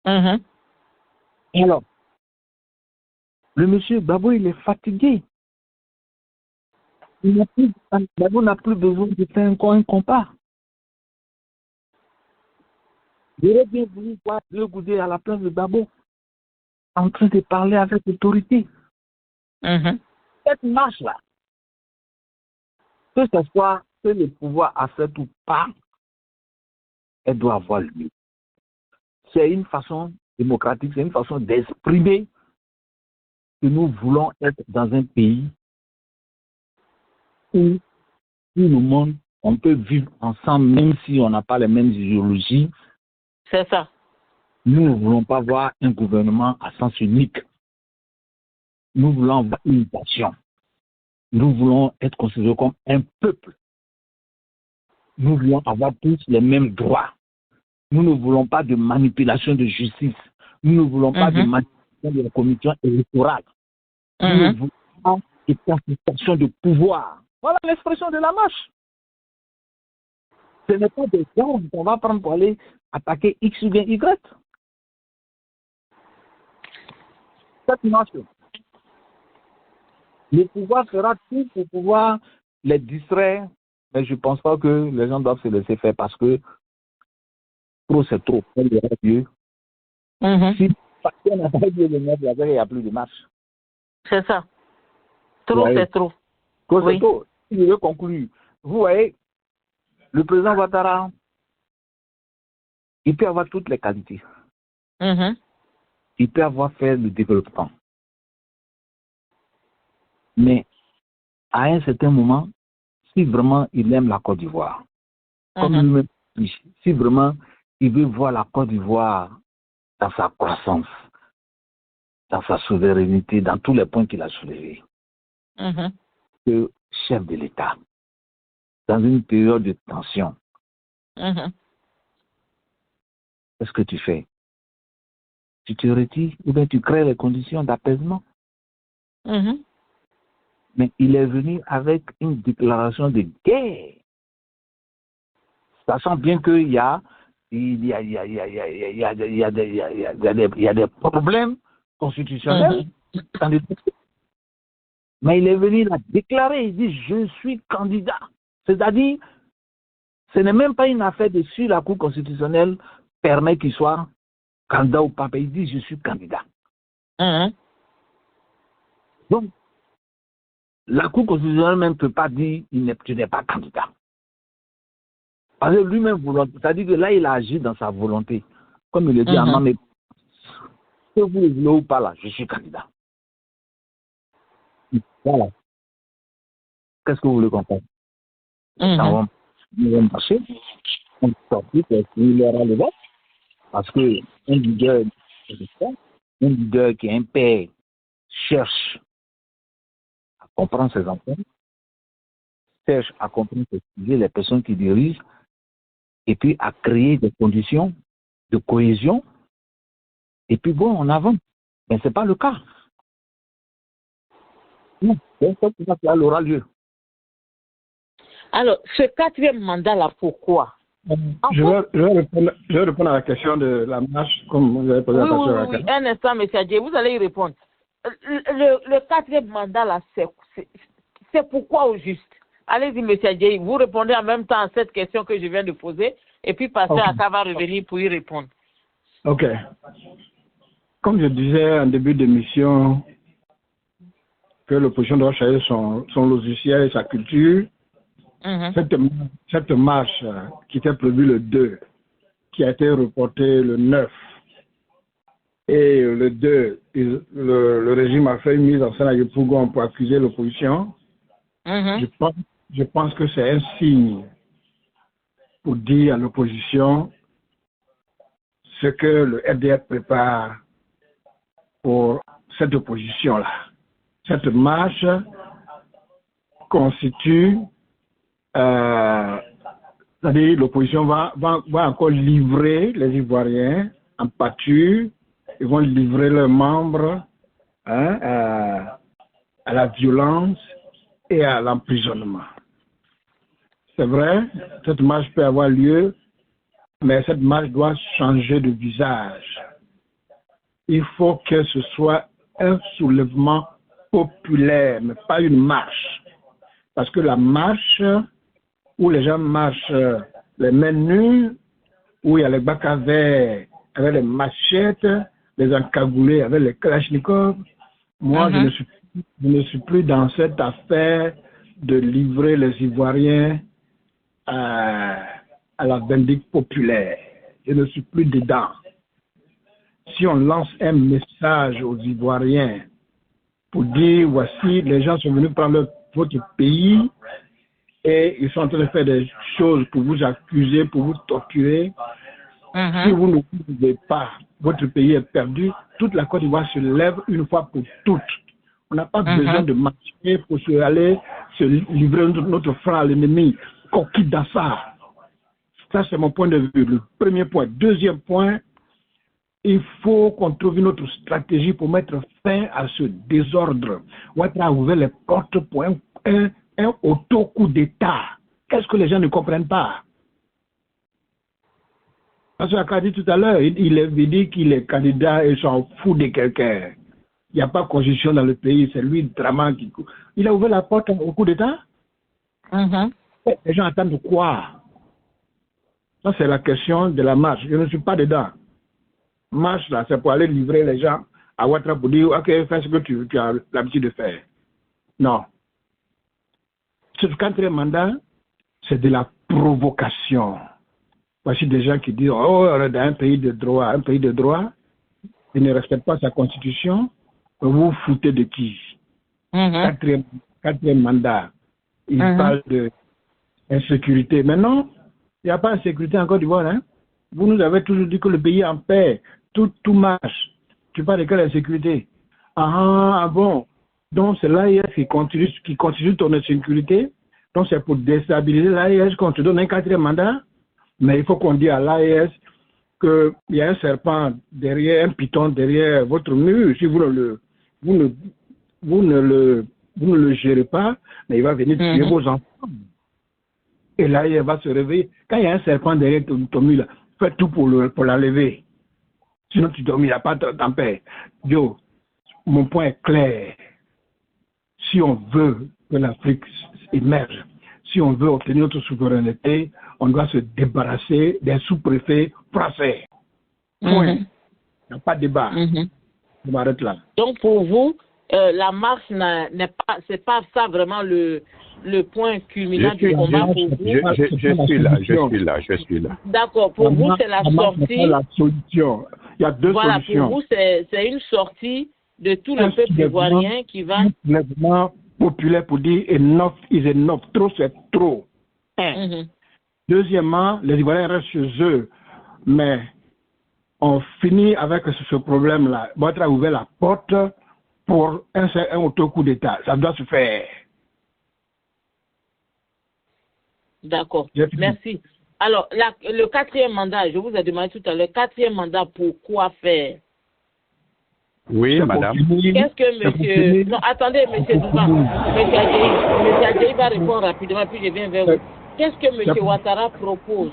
Alors, le monsieur Babo, il est fatigué. Babo n'a plus besoin de faire encore un compas. J'aurais bien voulu voir Dieu Goudé à la place de Babo, en train de parler avec l'autorité. Cette marche-là, que ce soit que le pouvoir a fait ou pas, elle doit avoir lieu. C'est une façon démocratique, c'est une façon d'exprimer que nous voulons être dans un pays où tout le monde, on peut vivre ensemble même si on n'a pas les mêmes idéologies.
C'est ça.
Nous ne voulons pas voir un gouvernement à sens unique. Nous voulons avoir une nation. Nous voulons être considérés comme un peuple. Nous voulons avoir tous les mêmes droits. Nous ne voulons pas de manipulation de justice. Nous ne voulons pas de manipulation de la commission électorale. Nous ne voulons pas de concentration de pouvoir. Voilà l'expression de la marche. Ce n'est pas des gens qu'on va prendre pour aller attaquer X ou bien Y. Cette marche, le pouvoir fera tout pour pouvoir les distraire, mais je ne pense pas que les gens doivent se laisser faire parce que trop c'est trop. Il y aura Dieu. Si on n'a pas Dieu le maître, il n'y a plus de marche.
C'est ça. Trop c'est trop.
Trop c'est trop. Si je veux conclure, vous voyez, le président Ouattara, il peut avoir toutes les qualités. Il peut avoir fait le développement. Mais à un certain moment, si vraiment il aime la Côte d'Ivoire, comme lui-même dit, si vraiment il veut voir la Côte d'Ivoire dans sa croissance, dans sa souveraineté, dans tous les points qu'il a soulevés, que chef de l'État, dans une période de tension, qu'est-ce que tu fais? Tu te retires ou bien tu crées les conditions d'apaisement. Mais il est venu avec une déclaration de guerre, sachant bien qu'il y a des problèmes constitutionnels. Mais il est venu la déclarer, il dit je suis candidat. C'est-à-dire, ce n'est même pas une affaire de si la Cour constitutionnelle permet qu'il soit candidat ou pas. Il dit je suis candidat. Donc, la Cour constitutionnelle même ne peut pas dire tu n'es pas candidat. Parce que lui-même, c'est-à-dire que là, il a agi dans sa volonté. Comme il le dit à Mamé, que vous le voulez ou pas là, je suis candidat. Voilà. Qu'est-ce que vous voulez qu'on fasse? On va marcher, on va sortir, il aura le vote. Parce qu'un leader qui est un père cherche à comprendre ses enfants, cherche à comprendre les personnes qui dirigent, et puis à créer des conditions de cohésion, et puis bon, on avance. Mais ce n'est pas le cas. Non, c'est ça qui aura lieu.
Alors, ce quatrième mandat-là, pourquoi?
Je vais répondre à la question de la marche, comme vous avez posé la question.
Oui, un instant, M. Adjé, vous allez y répondre. Le quatrième mandat-là, c'est pourquoi au juste? Allez-y, M. Adjé, vous répondez en même temps à cette question que je viens de poser, et puis Pasteur Aka va revenir pour y répondre.
Ok. Comme je disais en début d'émission, que l'opposition doit changer son logiciel et sa culture, cette marche qui était prévue le 2, qui a été reportée le 9, et le 2, le régime a fait une mise en scène à Yopougon pour accuser l'opposition. Je pense que c'est un signe pour dire à l'opposition ce que le RDR prépare pour cette opposition-là. Cette marche constitue, c'est-à-dire l'opposition va encore livrer les Ivoiriens en pâture, ils vont livrer leurs membres à la violence et à l'emprisonnement. C'est vrai, cette marche peut avoir lieu, mais cette marche doit changer de visage. Il faut que ce soit un soulèvement populaire, mais pas une marche. Parce que la marche où les gens marchent les mains nues, où il y a les bacs à verre avec les machettes, les encagoulés avec les kalachnikovs, moi je ne suis plus dans cette affaire de livrer les Ivoiriens à la vindicte populaire. Je ne suis plus dedans. Si on lance un message aux Ivoiriens pour dire voici, les gens sont venus prendre votre pays et ils sont en train de faire des choses pour vous accuser, pour vous torturer. Si vous ne pouvez pas, votre pays est perdu, toute la Côte d'Ivoire se lève une fois pour toutes. On n'a pas besoin de marcher pour aller se livrer notre franc à l'ennemi. Qu'on quitte dans ça. Ça, c'est mon point de vue. Le premier point. Deuxième point, il faut qu'on trouve une autre stratégie pour mettre fin à ce désordre. Ouattara a ouvert les portes pour un auto-coup d'État. Qu'est-ce que les gens ne comprennent pas? Parce qu'il a dit tout à l'heure, il dit qu'il est candidat et s'en fout de quelqu'un. Il n'y a pas de constitution dans le pays, c'est lui, Draman, qui... Il a ouvert la porte au coup d'État? Les gens attendent quoi? Ça, c'est la question de la marche. Je ne suis pas dedans. Marche, là, c'est pour aller livrer les gens à Ouattara pour dire, OK, fais ce que tu as l'habitude de faire. Non. Ce quatrième mandat, c'est de la provocation. Voici des gens qui disent, oh, on est dans un pays de droit, il ne respecte pas sa constitution, vous vous foutez de qui? Quatrième mandat, il parle de insécurité. Mais non, il n'y a pas d'insécurité en Côte d'Ivoire. Hein? Vous nous avez toujours dit que le pays est en paix, tout marche. Tu parles de quelle insécurité? Ah bon, donc c'est l'AIS qui continue ton insécurité. Donc c'est pour déstabiliser l'AIS qu'on te donne un quatrième mandat. Mais il faut qu'on dise à l'AIS qu'il y a un serpent derrière, un python derrière votre mur. Si vous ne le gérez pas, mais il va venir tuer vos enfants. Et l'AIS va se réveiller. Quand il y a un serpent derrière ton mur, là, fais tout pour l'enlever. Sinon tu ne dormiras pas en paix. Yo, mon point est clair. Si on veut que l'Afrique émerge, si on veut obtenir notre souveraineté, on doit se débarrasser des sous-préfets français. Point. Il n'y a pas de débat. Je m'arrête là.
Donc pour vous, la marche c'est pas ça vraiment le point culminant du combat pour vous.
Je suis là.
D'accord. Pour vous, c'est la sortie.
La solution. Il y a deux solutions.
Pour vous, c'est une sortie de tout le peuple ivoirien qui va.
Un soulèvement populaire pour dire enough is enough. Trop, c'est trop. Deuxièmement, les Ivoiriens restent chez eux, mais on finit avec ce problème-là. Ouattara a ouvert la porte pour un auto-coup d'État. Ça doit se faire.
D'accord. Merci. Alors, le quatrième mandat, je vous ai demandé tout à l'heure, quatrième mandat, pour quoi faire?
Oui, madame.
Qu'est-ce que monsieur... Non, attendez, monsieur Douba. Monsieur Adjaï va répondre rapidement, puis je viens vers vous. Qu'est-ce que monsieur Ouattara propose?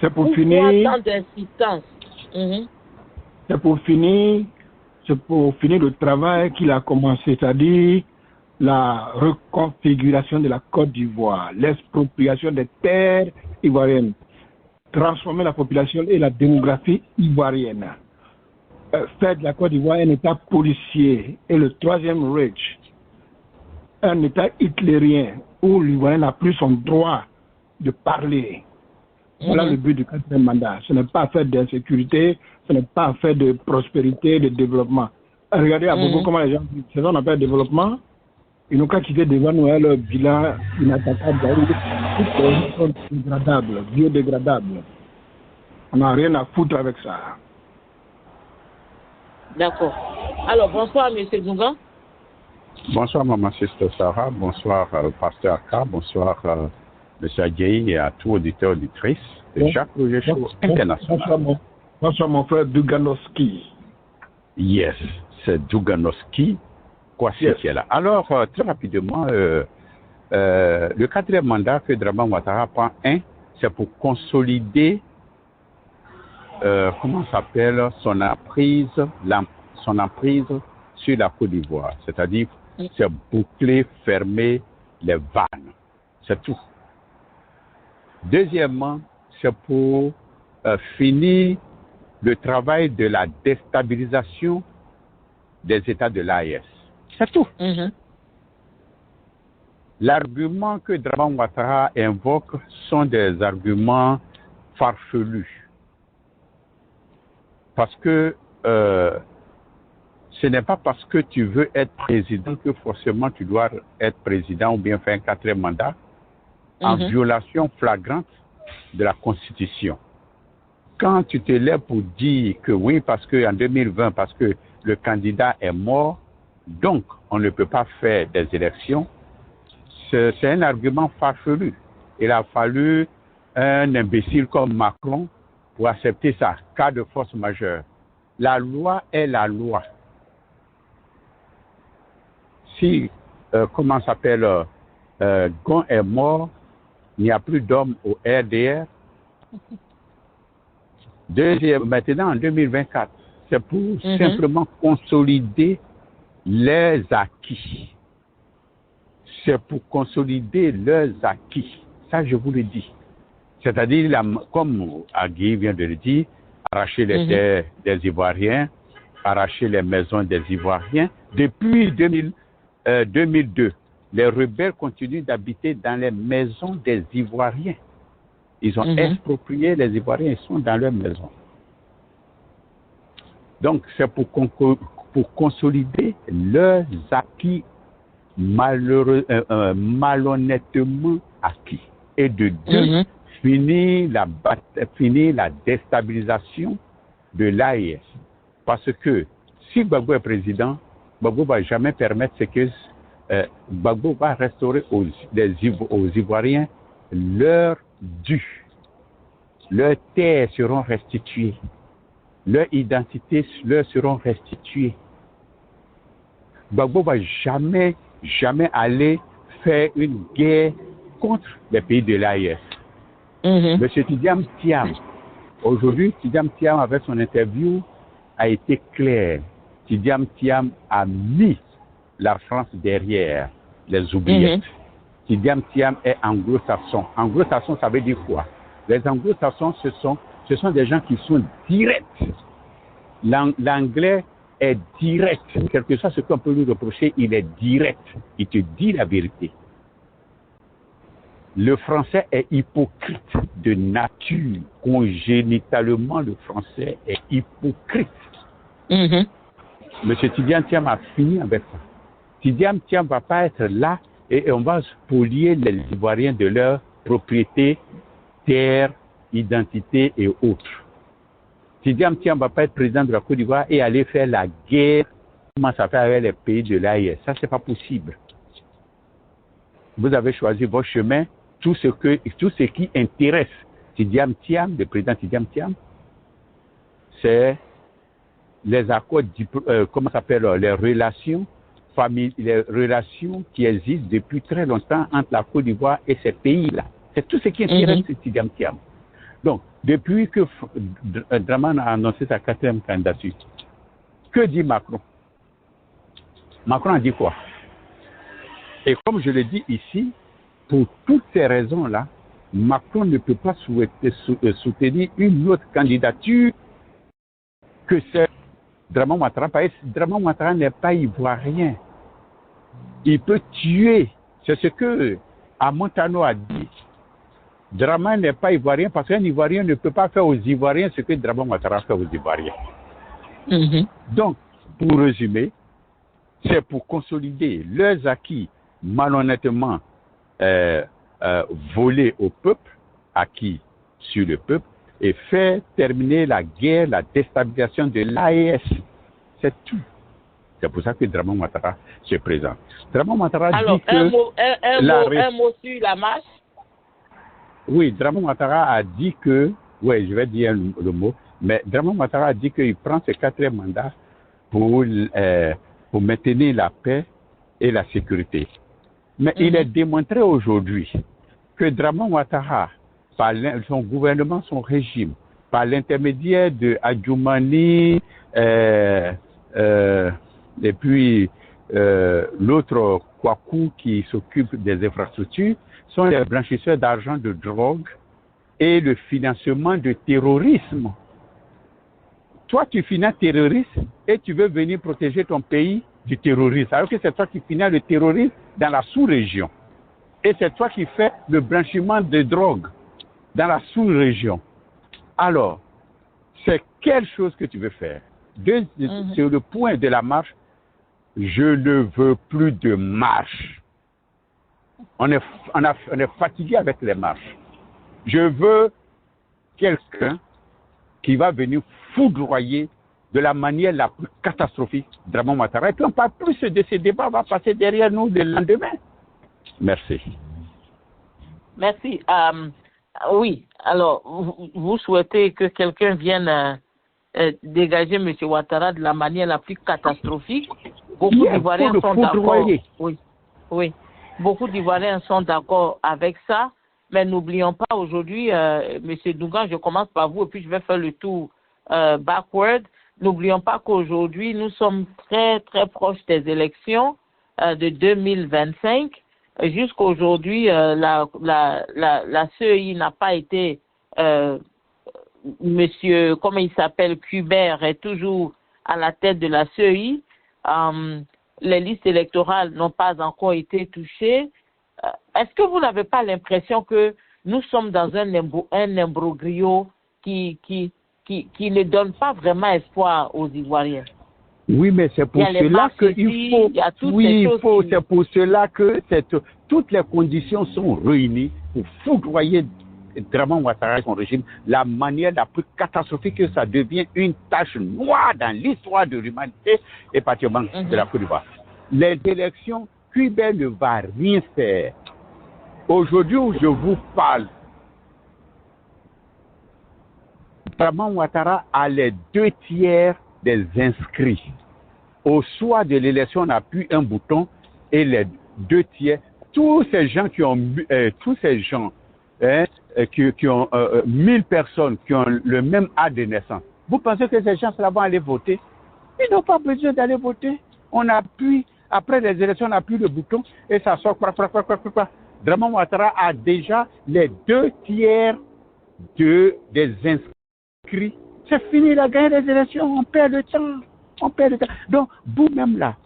C'est pour finir...
tant d'insistance?
C'est pour finir le travail qu'il a commencé, c'est-à-dire la reconfiguration de la Côte d'Ivoire, l'expropriation des terres ivoiriennes, transformer la population et la démographie ivoirienne, faire de la Côte d'Ivoire un État policier et le troisième Reich, un État hitlérien où l'Ivoirien n'a plus son droit de parler. Voilà le but du quatrième mandat. Ce n'est pas faire d'insécurité, ce n'est pas faire de prospérité, de développement. Regardez à Bobo comment les gens disent, c'est ça qu'on appelle développement. Ils n'ont qu'à quitter devant nous leur bilan inattaquable, toutes les gens sont dégradables, biodégradables. On n'a rien à foutre avec ça.
D'accord. Alors, bonsoir, M. Dunga.
Bonsoir, Maman Sister Sarah. Bonsoir, Pasteur K. Bonsoir, M. Adjaï et à tous auditeurs et auditrices de Jacques Roger Show International.
Bonsoir, mon frère Duganowski.
Yes, c'est Duganowski. Kwasi qui est là. Alors, très rapidement, le 4e mandat que Draman Ouattara prend, c'est pour consolider, comment s'appelle, son emprise sur la Côte d'Ivoire. C'est-à-dire, c'est boucler, fermer les vannes. C'est tout. Deuxièmement, c'est pour finir le travail de la déstabilisation des États de l'AES. C'est tout. L'argument que Draman Ouattara invoque sont des arguments farfelus. Parce que ce n'est pas parce que tu veux être président que forcément tu dois être président ou bien faire un 4e mandat en violation flagrante de la Constitution. Quand tu te lèves pour dire que oui, parce qu'en 2020, parce que le candidat est mort, donc on ne peut pas faire des élections, c'est un argument farfelu. Il a fallu un imbécile comme Macron pour accepter ça, cas de force majeure. La loi est la loi. Si, comment s'appelle, Gon est mort, il n'y a plus d'hommes au RDR. Deuxième, maintenant en 2024, c'est pour simplement consolider les acquis. C'est pour consolider leurs acquis. Ça, je vous le dis. C'est-à-dire, comme Agui vient de le dire, arracher les terres des Ivoiriens, arracher les maisons des Ivoiriens. Depuis 2002, les rebelles continuent d'habiter dans les maisons des Ivoiriens. Ils ont exproprié les Ivoiriens, ils sont dans leurs maisons. Donc, c'est pour consolider leurs acquis malhonnêtement acquis. Et de deux, finir la déstabilisation de l'AES. Parce que si Gbagbo est président, Gbagbo ne va jamais permettre ce que Gbagbo va restaurer aux Ivoiriens leur dû. Leurs terres seront restituées. Leurs identités leur seront restituées. Gbagbo ne va jamais aller faire une guerre contre les pays de l'AES. Monsieur Tidiam Thiam, aujourd'hui, Tidiam Thiam, avec son interview, a été clair. Tidiam Thiam a mis la France derrière les oubliettes. Tidiam Thiam est anglo-saxon. Anglo-saxon, ça veut dire quoi? Les anglo-saxons, ce sont des gens qui sont directs. L'anglais est direct. Quel que soit ce qu'on peut lui reprocher, il est direct. Il te dit la vérité. Le français est hypocrite de nature. Congénitalement, le français est hypocrite. Monsieur Tidiam Thiam a fini avec ça. Tidiam Thiam ne va pas être là et on va spolier les Ivoiriens de leur propriété, terre, identité et autres. Tidiam Thiam ne va pas être président de la Côte d'Ivoire et aller faire la guerre, comment ça fait avec les pays de l'AES. Ça, c'est pas possible. Vous avez choisi votre chemin. Tout ce qui intéresse Tidiam Thiam, le président Tidiam Thiam, c'est les accords, comment ça s'appelle, les relations qui existent depuis très longtemps entre la Côte d'Ivoire et ces pays-là. C'est tout ce qui intéresse Tidiam Thiam. Donc, depuis que Draman a annoncé sa 4e candidature, que dit Macron? Macron a dit quoi? Et comme je le dis ici, pour toutes ces raisons-là, Macron ne peut pas soutenir une autre candidature que celle de Draman Ouattara, parce que Draman Ouattara n'est pas ivoirien. Il peut tuer. C'est ce que Amontano a dit. Draman n'est pas ivoirien parce qu'un Ivoirien ne peut pas faire aux Ivoiriens ce que Draman Ouattara fait aux Ivoiriens. Donc, pour résumer, c'est pour consolider leurs acquis malhonnêtement volés au peuple, acquis sur le peuple, et faire terminer la guerre, la déstabilisation de l'AES. C'est tout. C'est pour ça que Draman Ouattara se présente. Draman Ouattara dit que...
un mot sur la marche.
Oui, Draman Ouattara a dit que... Oui, je vais dire le mot. Mais Draman Ouattara a dit qu'il prend ce 4e mandat pour maintenir la paix et la sécurité. Mais il est démontré aujourd'hui que Draman Ouattara, par son gouvernement, son régime, par l'intermédiaire de Adjoumani, et puis l'autre Kwaku qui s'occupe des infrastructures, sont les blanchisseurs d'argent de drogue et le financement de terrorisme. Toi, tu finances terrorisme et tu veux venir protéger ton pays du terrorisme, alors que c'est toi qui finances le terrorisme dans la sous-région. Et c'est toi qui fais le blanchiment de drogue dans la sous-région. Alors, c'est quelle chose que tu veux faire? Sur le point de la marche, je ne veux plus de marche. On est fatigué avec les marches. Je veux quelqu'un qui va venir foudroyer de la manière la plus catastrophique Draman Ouattara. Et puis on ne parle plus de ces débats, on va passer derrière nous le lendemain. Merci.
Merci. Oui, alors, vous souhaitez que quelqu'un vienne dégager M. Ouattara de la manière la plus catastrophique. Beaucoup d'Ivoiriens sont d'accord. Oui. Beaucoup d'Ivoiriens sont d'accord avec ça. Mais n'oublions pas aujourd'hui, M. Dougan, je commence par vous et puis je vais faire le tour backward. N'oublions pas qu'aujourd'hui, nous sommes très, très proches des élections de 2025. Jusqu'aujourd'hui, la CEI n'a pas été, monsieur, comment il s'appelle, Kubert est toujours à la tête de la CEI. Les listes électorales n'ont pas encore été touchées. Est-ce que vous n'avez pas l'impression que nous sommes dans un imbroglio qui ne donne pas vraiment espoir aux Ivoiriens?
Oui, mais c'est pour cela c'est pour cela que toutes les conditions sont réunies pour foudroyer Draman Ouattara et son régime, la manière la plus catastrophique que ça devient une tache noire dans l'histoire de l'humanité et particulièrement de la Côte d'Ivoire. Les élections, Kubert ne va rien faire. Aujourd'hui où je vous parle, Draman Ouattara a les 2/3 des inscrits. Au soir de l'élection, on appuie un bouton et les 2/3, tous ces gens qui ont 1000 personnes qui ont le même âge de naissance. Vous pensez que ces gens-là vont aller voter? Ils n'ont pas besoin d'aller voter. On appuie, après les élections, on appuie le bouton et ça sort. Draman Ouattara a déjà les 2/3 des inscrits. C'est fini, la guerre des élections, on perd le temps. Donc, vous-même là,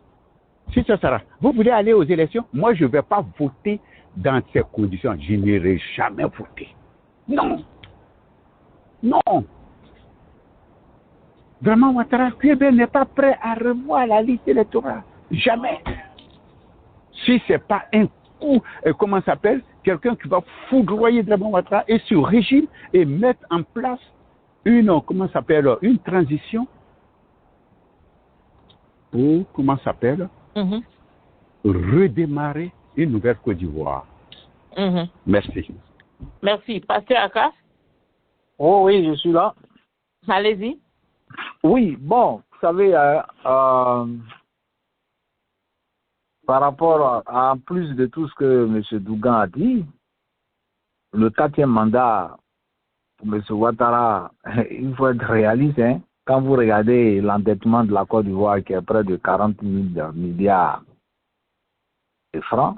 si ça sera, vous voulez aller aux élections, moi je ne vais pas voter dans ces conditions. Je n'irai jamais voter. Non. Draman Ouattara, Kubert n'est pas prêt à revoir la liste électorale. Jamais. Si ce n'est pas un coup, comment ça s'appelle, quelqu'un qui va foudroyer Draman Ouattara et ce régime et mettre en place une transition pour, redémarrer une nouvelle Côte d'Ivoire. Merci.
Merci. Pasteur Akas?
Oh oui, je suis là.
Allez-y.
Oui, bon, vous savez, par rapport à en plus de tout ce que M. Dougan a dit, le 4e mandat pour M. Ouattara, il faut être réaliste, hein. Quand vous regardez l'endettement de la Côte d'Ivoire qui est près de 40 000 milliards de francs,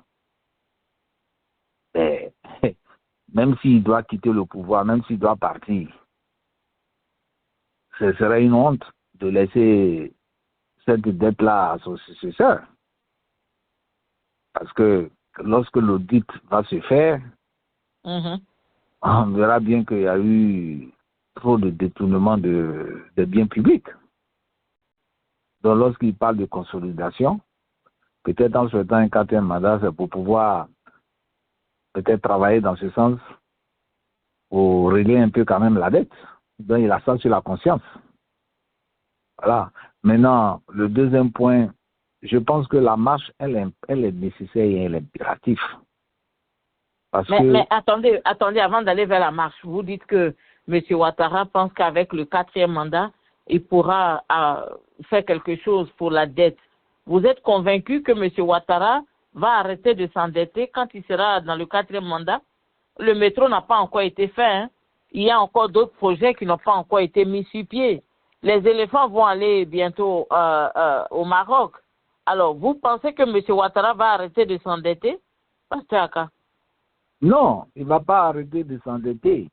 même s'il doit quitter le pouvoir, même s'il doit partir, ce serait une honte de laisser cette dette-là à son successeur. Parce que lorsque l'audit va se faire, on verra bien qu'il y a eu trop de détournement de biens publics. Donc lorsqu'il parle de consolidation, peut-être en souhaitant un 4e mandat, c'est pour pouvoir peut-être travailler dans ce sens, pour régler un peu quand même la dette. Donc il a ça sur la conscience. Voilà. Maintenant, le deuxième point, je pense que la marche, elle est nécessaire et elle est impérative.
Mais attendez, avant d'aller vers la marche, vous dites que M. Ouattara pense qu'avec le 4e mandat, il pourra faire quelque chose pour la dette. Vous êtes convaincu que M. Ouattara va arrêter de s'endetter quand il sera dans le 4e mandat? Le métro n'a pas encore été fait. Hein? Il y a encore d'autres projets qui n'ont pas encore été mis sur pied. Les éléphants vont aller bientôt au Maroc. Alors, vous pensez que M. Ouattara va arrêter de s'endetter? Pasteur Aka.
Non, il ne va pas arrêter de s'endetter.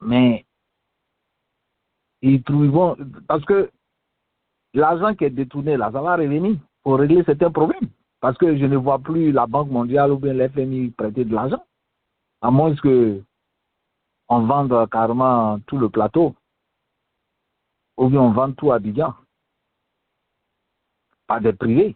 Mais ils trouveront, parce que l'argent qui est détourné là, ça va revenir pour régler certains problèmes. Parce que je ne vois plus la Banque mondiale ou bien l'FMI prêter de l'argent. À moins qu'on vende carrément tout le plateau. Ou bien on vend tout à Abidjan. Pas des privés.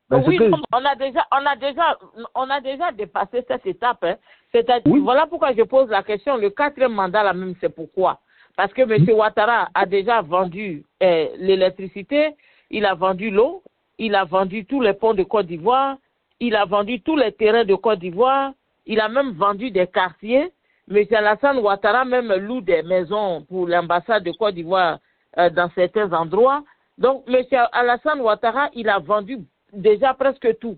Mais oui, non, on a déjà dépassé cette étape. Hein. C'est-à-dire, oui. Voilà pourquoi je pose la question. Le 4e mandat, là même, c'est pourquoi? Parce que M. Ouattara a déjà vendu l'électricité, il a vendu l'eau, il a vendu tous les ponts de Côte d'Ivoire, il a vendu tous les terrains de Côte d'Ivoire, il a même vendu des quartiers. M. Alassane Ouattara même loue des maisons pour l'ambassade de Côte d'Ivoire dans certains endroits. Donc, M. Alassane Ouattara, il a vendu déjà presque tout.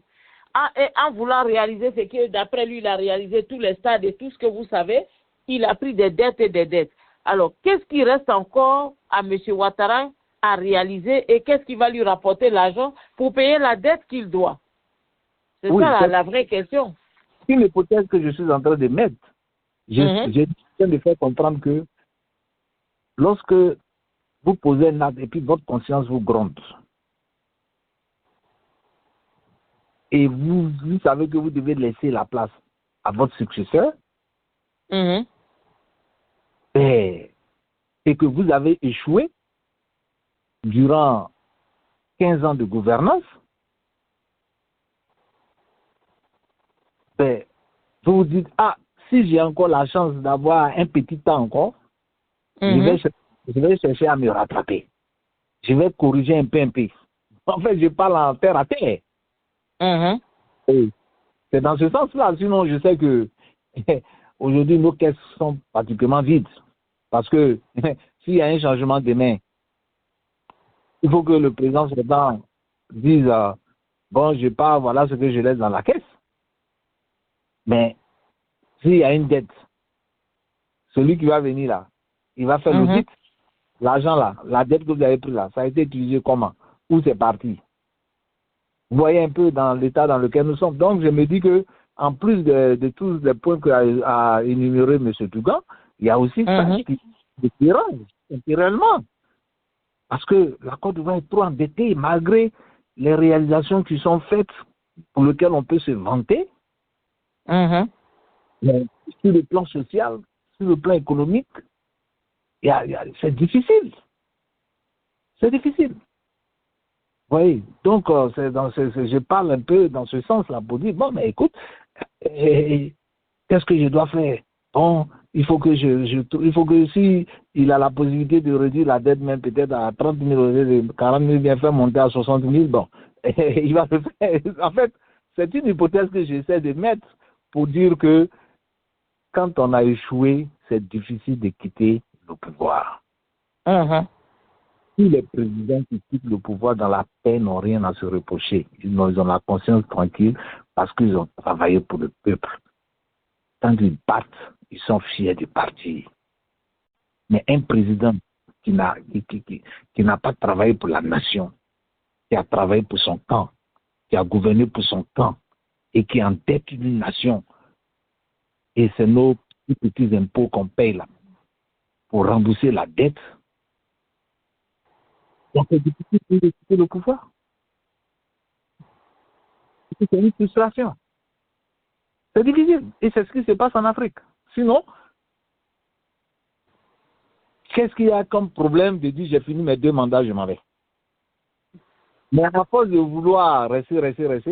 Et en voulant réaliser ce que, d'après lui, il a réalisé tous les stades et tout ce que vous savez, il a pris des dettes et des dettes. Alors, qu'est-ce qui reste encore à M. Ouattara à réaliser et qu'est-ce qui va lui rapporter l'argent pour payer la dette qu'il doit? C'est ça la vraie question.
Une hypothèse que je suis en train de mettre, j'ai besoin de faire comprendre que lorsque vous posez un acte et puis votre conscience vous gronde, et vous savez que vous devez laisser la place à votre successeur, et que vous avez échoué durant 15 ans de gouvernance, vous vous dites, si j'ai encore la chance d'avoir un petit temps encore, je vais chercher à me rattraper. Je vais corriger un peu. En fait, je parle en terre à terre. C'est dans ce sens-là. Sinon, je sais que aujourd'hui, nos caisses sont particulièrement vides. Parce que s'il y a un changement de main, il faut que le président sortant dise bon, je pars, voilà ce que je laisse dans la caisse. Mais s'il y a une dette, celui qui va venir là, il va faire l'audit. L'argent là, la dette que vous avez prise là, ça a été utilisé comment? Où c'est parti? Vous voyez un peu dans l'état dans lequel nous sommes. Donc, je me dis que en plus de tous les points qu'a énuméré M. Tougan, il y a aussi ça qui dérange réellement. Parce que la Côte d'Ivoire est trop endettée, malgré les réalisations qui sont faites, pour lesquelles on peut se vanter. Mais sur le plan social, sur le plan économique, c'est difficile. C'est difficile. Oui, donc je parle un peu dans ce sens-là pour dire, bon, mais écoute, qu'est-ce que je dois faire? Bon, il faut que si il a la possibilité de réduire la dette même peut-être à 30 000, de 40 000, bien faire monter à 60 000, bon, il va le faire. En fait, c'est une hypothèse que j'essaie de mettre pour dire que quand on a échoué, c'est difficile de quitter le pouvoir. Si les présidents qui quittent le pouvoir dans la paix n'ont rien à se reprocher, ils ont la conscience tranquille parce qu'ils ont travaillé pour le peuple. Quand ils partent, ils sont fiers de partir. Mais un président qui n'a pas travaillé pour la nation, qui a travaillé pour son camp, qui a gouverné pour son camp et qui endette une nation, et c'est nos petits impôts qu'on paye là pour rembourser la dette, donc c'est difficile de quitter le pouvoir. C'est une frustration. C'est difficile. Et c'est ce qui se passe en Afrique. Sinon, qu'est-ce qu'il y a comme problème de dire j'ai fini mes 2 mandats, je m'en vais? Mais à force de vouloir rester,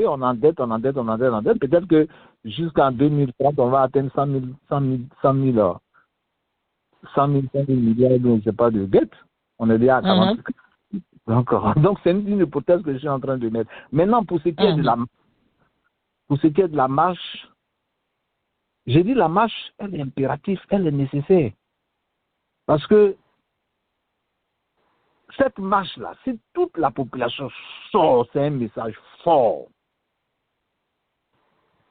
on endette. Peut-être que jusqu'en 2030, on va atteindre 100 000 milliards, je ne sais pas, de dettes. On est déjà à 40. Donc c'est une hypothèse que je suis en train de mettre. Maintenant, pour ce qui est de la marche, j'ai dit la marche, elle est impérative, elle est nécessaire. Parce que cette marche-là, si toute la population sort, c'est un message fort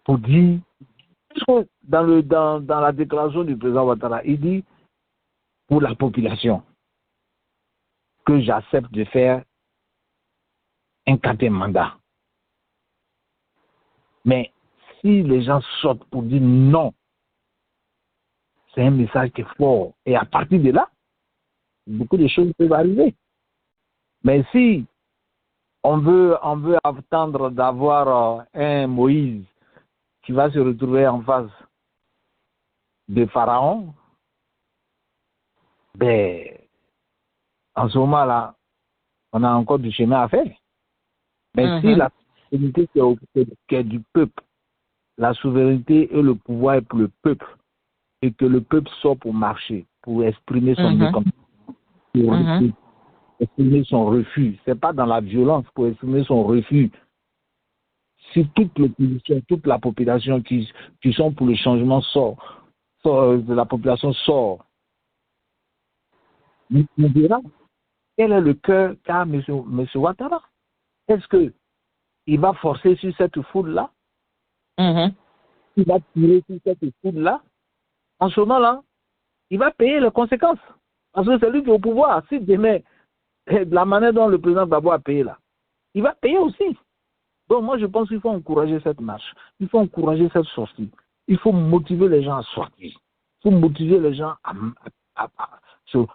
pour dire, puisque dans la déclaration du président Ouattara, il dit pour la population que j'accepte de faire un 4e mandat. Mais si les gens sortent pour dire non, c'est un message qui est fort. Et à partir de là, beaucoup de choses peuvent arriver. Mais si on veut attendre d'avoir un Moïse qui va se retrouver en face de Pharaon, ben, en ce moment-là, on a encore du chemin à faire. Mais si la souveraineté qui est du peuple, la souveraineté et le pouvoir est pour le peuple, et que le peuple sort pour marcher, pour exprimer son mécontentement, pour exprimer son refus. Ce n'est pas dans la violence, pour exprimer son refus. Si toute l'opposition, toute la population qui sont pour le changement la population sort, on verra quel est le cœur qu'a M. Ouattara. Est-ce qu'il va forcer sur cette foule-là? Il va tirer sur cette foule-là? En ce moment-là, il va payer les conséquences. Parce que c'est lui qui est au pouvoir. Si demain, la manière dont le président Gbagbo a payé là, il va payer aussi. Donc moi, je pense qu'il faut encourager cette marche. Il faut encourager cette sortie. Il faut motiver les gens à sortir. Il faut motiver les gens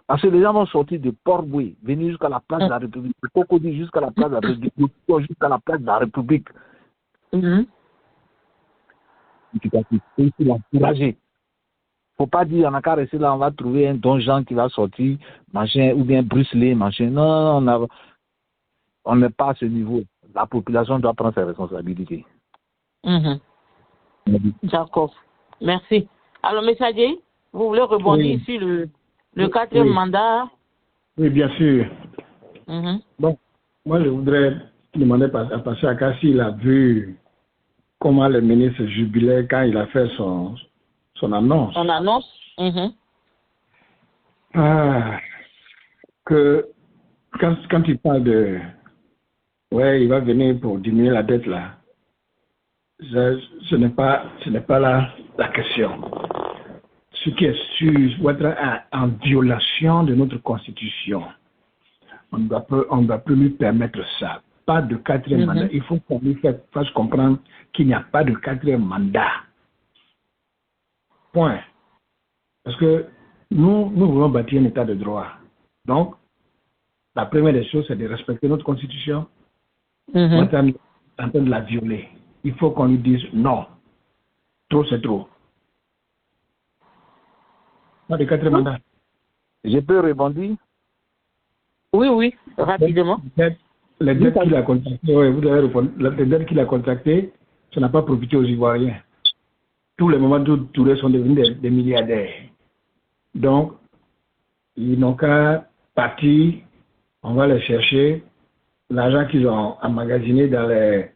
parce que les gens vont sortir de Port-Boué, venir jusqu'à la place de la République, de Cocody jusqu'à la place de la République, jusqu'à la place de la République. Il faut l'encourager. Il ne faut pas dire, on n'a qu'à rester là, on va trouver un Don Juan qui va sortir, machin, ou bien Bruce Lee, machin. Non, on n'est pas à ce niveau. La population doit prendre ses responsabilités.
D'accord. Merci. Alors, M. Adjei, vous voulez rebondir sur le 4e mandat?
Oui, bien sûr. Bon, moi, je voudrais demander à Pascal Aka s'il a vu comment le ministre jubilait quand il a fait son annonce.
Son annonce?
Que quand il parle de il va venir pour diminuer la dette là, ce n'est pas là la question. Ce qui est sûr, Ouattara est en violation de notre constitution. On ne doit plus lui permettre ça. Pas de 4e mandat. Il faut qu'on lui fasse comprendre qu'il n'y a pas de 4e mandat. Point. Parce que nous voulons bâtir un état de droit. Donc, la première des choses, c'est de respecter notre constitution. On est en train de la violer. Il faut qu'on lui dise non. Trop, c'est trop. Pas de 4e mandat.
Je peux rebondir?
Oui, rapidement.
Les dettes qu'il a contractées, les dettes qu'il a contractées, ça n'a pas profité aux Ivoiriens. Tous les moments où Touré sont devenus des milliardaires. Donc, ils n'ont qu'à partir, on va les chercher, l'argent qu'ils ont emmagasiné dans les,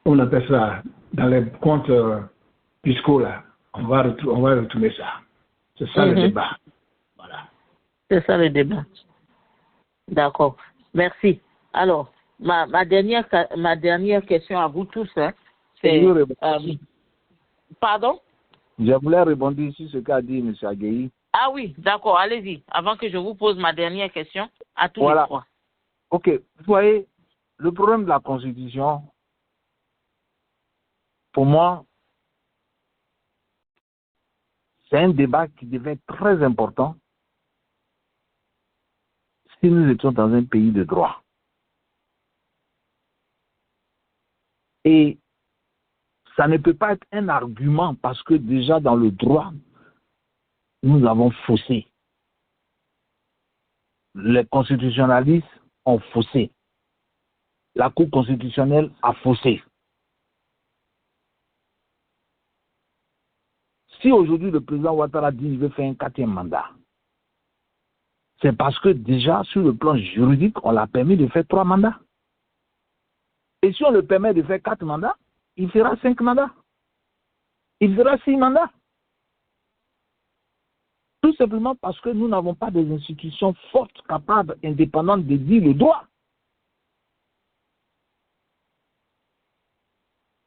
on appelle ça, dans les comptes fiscaux là, on va retourner ça. C'est ça le débat. Voilà.
C'est ça le débat. D'accord. Merci. Alors, ma dernière question à vous tous, c'est... pardon?
Je voulais rebondir sur ce qu'a dit M. Adjei.
Ah oui, d'accord, allez-y. Avant que je vous pose ma dernière question à tous les trois.
Ok, vous voyez, le problème de la Constitution, pour moi, c'est un débat qui devait être très important si nous étions dans un pays de droit. Et ça ne peut pas être un argument parce que déjà dans le droit, nous avons faussé. Les constitutionnalistes ont faussé. La Cour constitutionnelle a faussé. Si aujourd'hui le président Ouattara dit qu'il veut faire un 4e mandat, c'est parce que déjà, sur le plan juridique, on l'a permis de faire 3 mandats. Et si on le permet de faire 4 mandats, il fera 5 mandats. Il fera 6 mandats. Tout simplement parce que nous n'avons pas des institutions fortes, capables, indépendantes de dire le droit.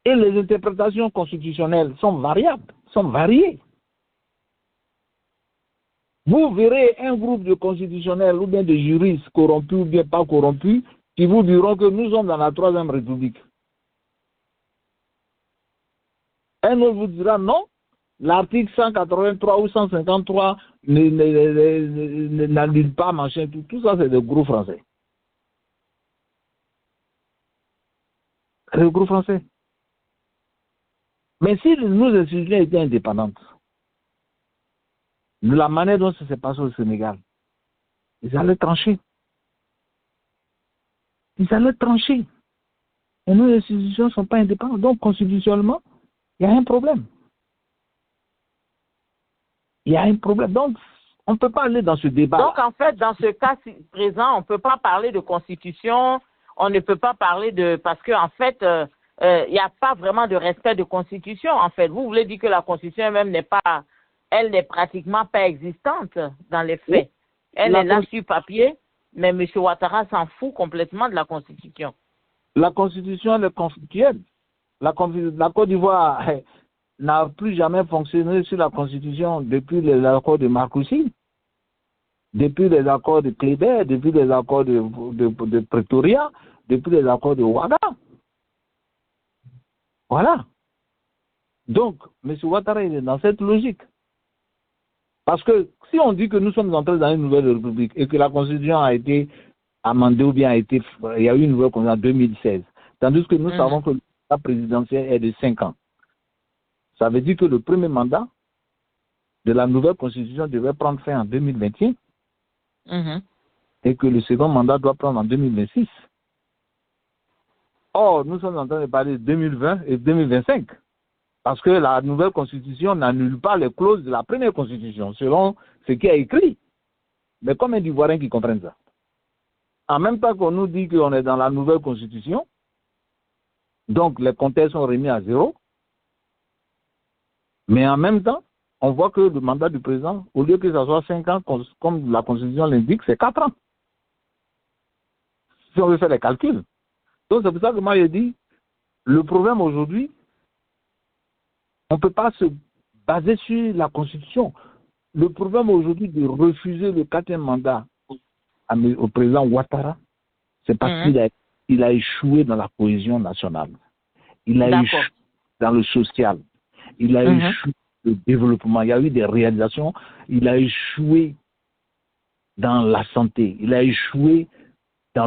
Et les interprétations constitutionnelles sont variables, sont variées. Vous verrez un groupe de constitutionnels ou bien de juristes corrompus ou bien pas corrompus qui vous diront que nous sommes dans la 3e République. Un autre vous dira non, l'article 183 ou 153 n'annule pas, machin, tout ça c'est des gros français. Les gros français. Mais si nos institutions étaient indépendantes, de la manière dont ça s'est passé au Sénégal, ils allaient trancher. Ils allaient trancher. Et nos institutions ne sont pas indépendantes. Donc, constitutionnellement, il y a un problème. Il y a un problème. Donc, on ne peut pas aller dans ce débat.
Donc, en fait, dans ce cas présent, on ne peut pas parler de constitution, on ne peut pas parler de... Parce qu'en fait, il n'y a pas vraiment de respect de constitution, en fait. Vous voulez dire que la constitution même n'est pas... Elle n'est pratiquement pas existante dans les faits. Elle est là sur papier, mais M. Ouattara s'en fout complètement de la Constitution.
La Constitution, elle est conflictuelle. La Côte d'Ivoire n'a plus jamais fonctionné sur la Constitution depuis les accords de Marcoussis, depuis les accords de Kléber, depuis les accords de Pretoria, depuis les accords de Ouaga. Voilà. Donc, M. Ouattara est dans cette logique. Parce que si on dit que nous sommes entrés dans une nouvelle république et que la Constitution a été amendée ou bien il y a eu une nouvelle Constitution en 2016, tandis que nous savons que le mandat présidentiel est de 5 ans, ça veut dire que le premier mandat de la nouvelle Constitution devait prendre fin en 2021 et que le second mandat doit prendre en 2026. Or, nous sommes en train de parler de 2020 et 2025. Parce que la nouvelle constitution n'annule pas les clauses de la première constitution, selon ce qui est écrit. Mais combien d'Ivoiriens qui comprennent ça? En même temps qu'on nous dit qu'on est dans la nouvelle constitution, donc les compteurs sont remis à 0, mais en même temps, on voit que le mandat du président, au lieu que ça soit 5 ans, comme la constitution l'indique, c'est 4 ans. Si on veut faire les calculs. Donc c'est pour ça que moi je dis, le problème aujourd'hui, on ne peut pas se baser sur la Constitution. Le problème aujourd'hui de refuser le 4e mandat au président Ouattara, c'est parce qu'il a échoué dans la cohésion nationale. Il a échoué dans le social. Il a échoué dans le développement. Il y a eu des réalisations. Il a échoué dans la santé. Il a échoué dans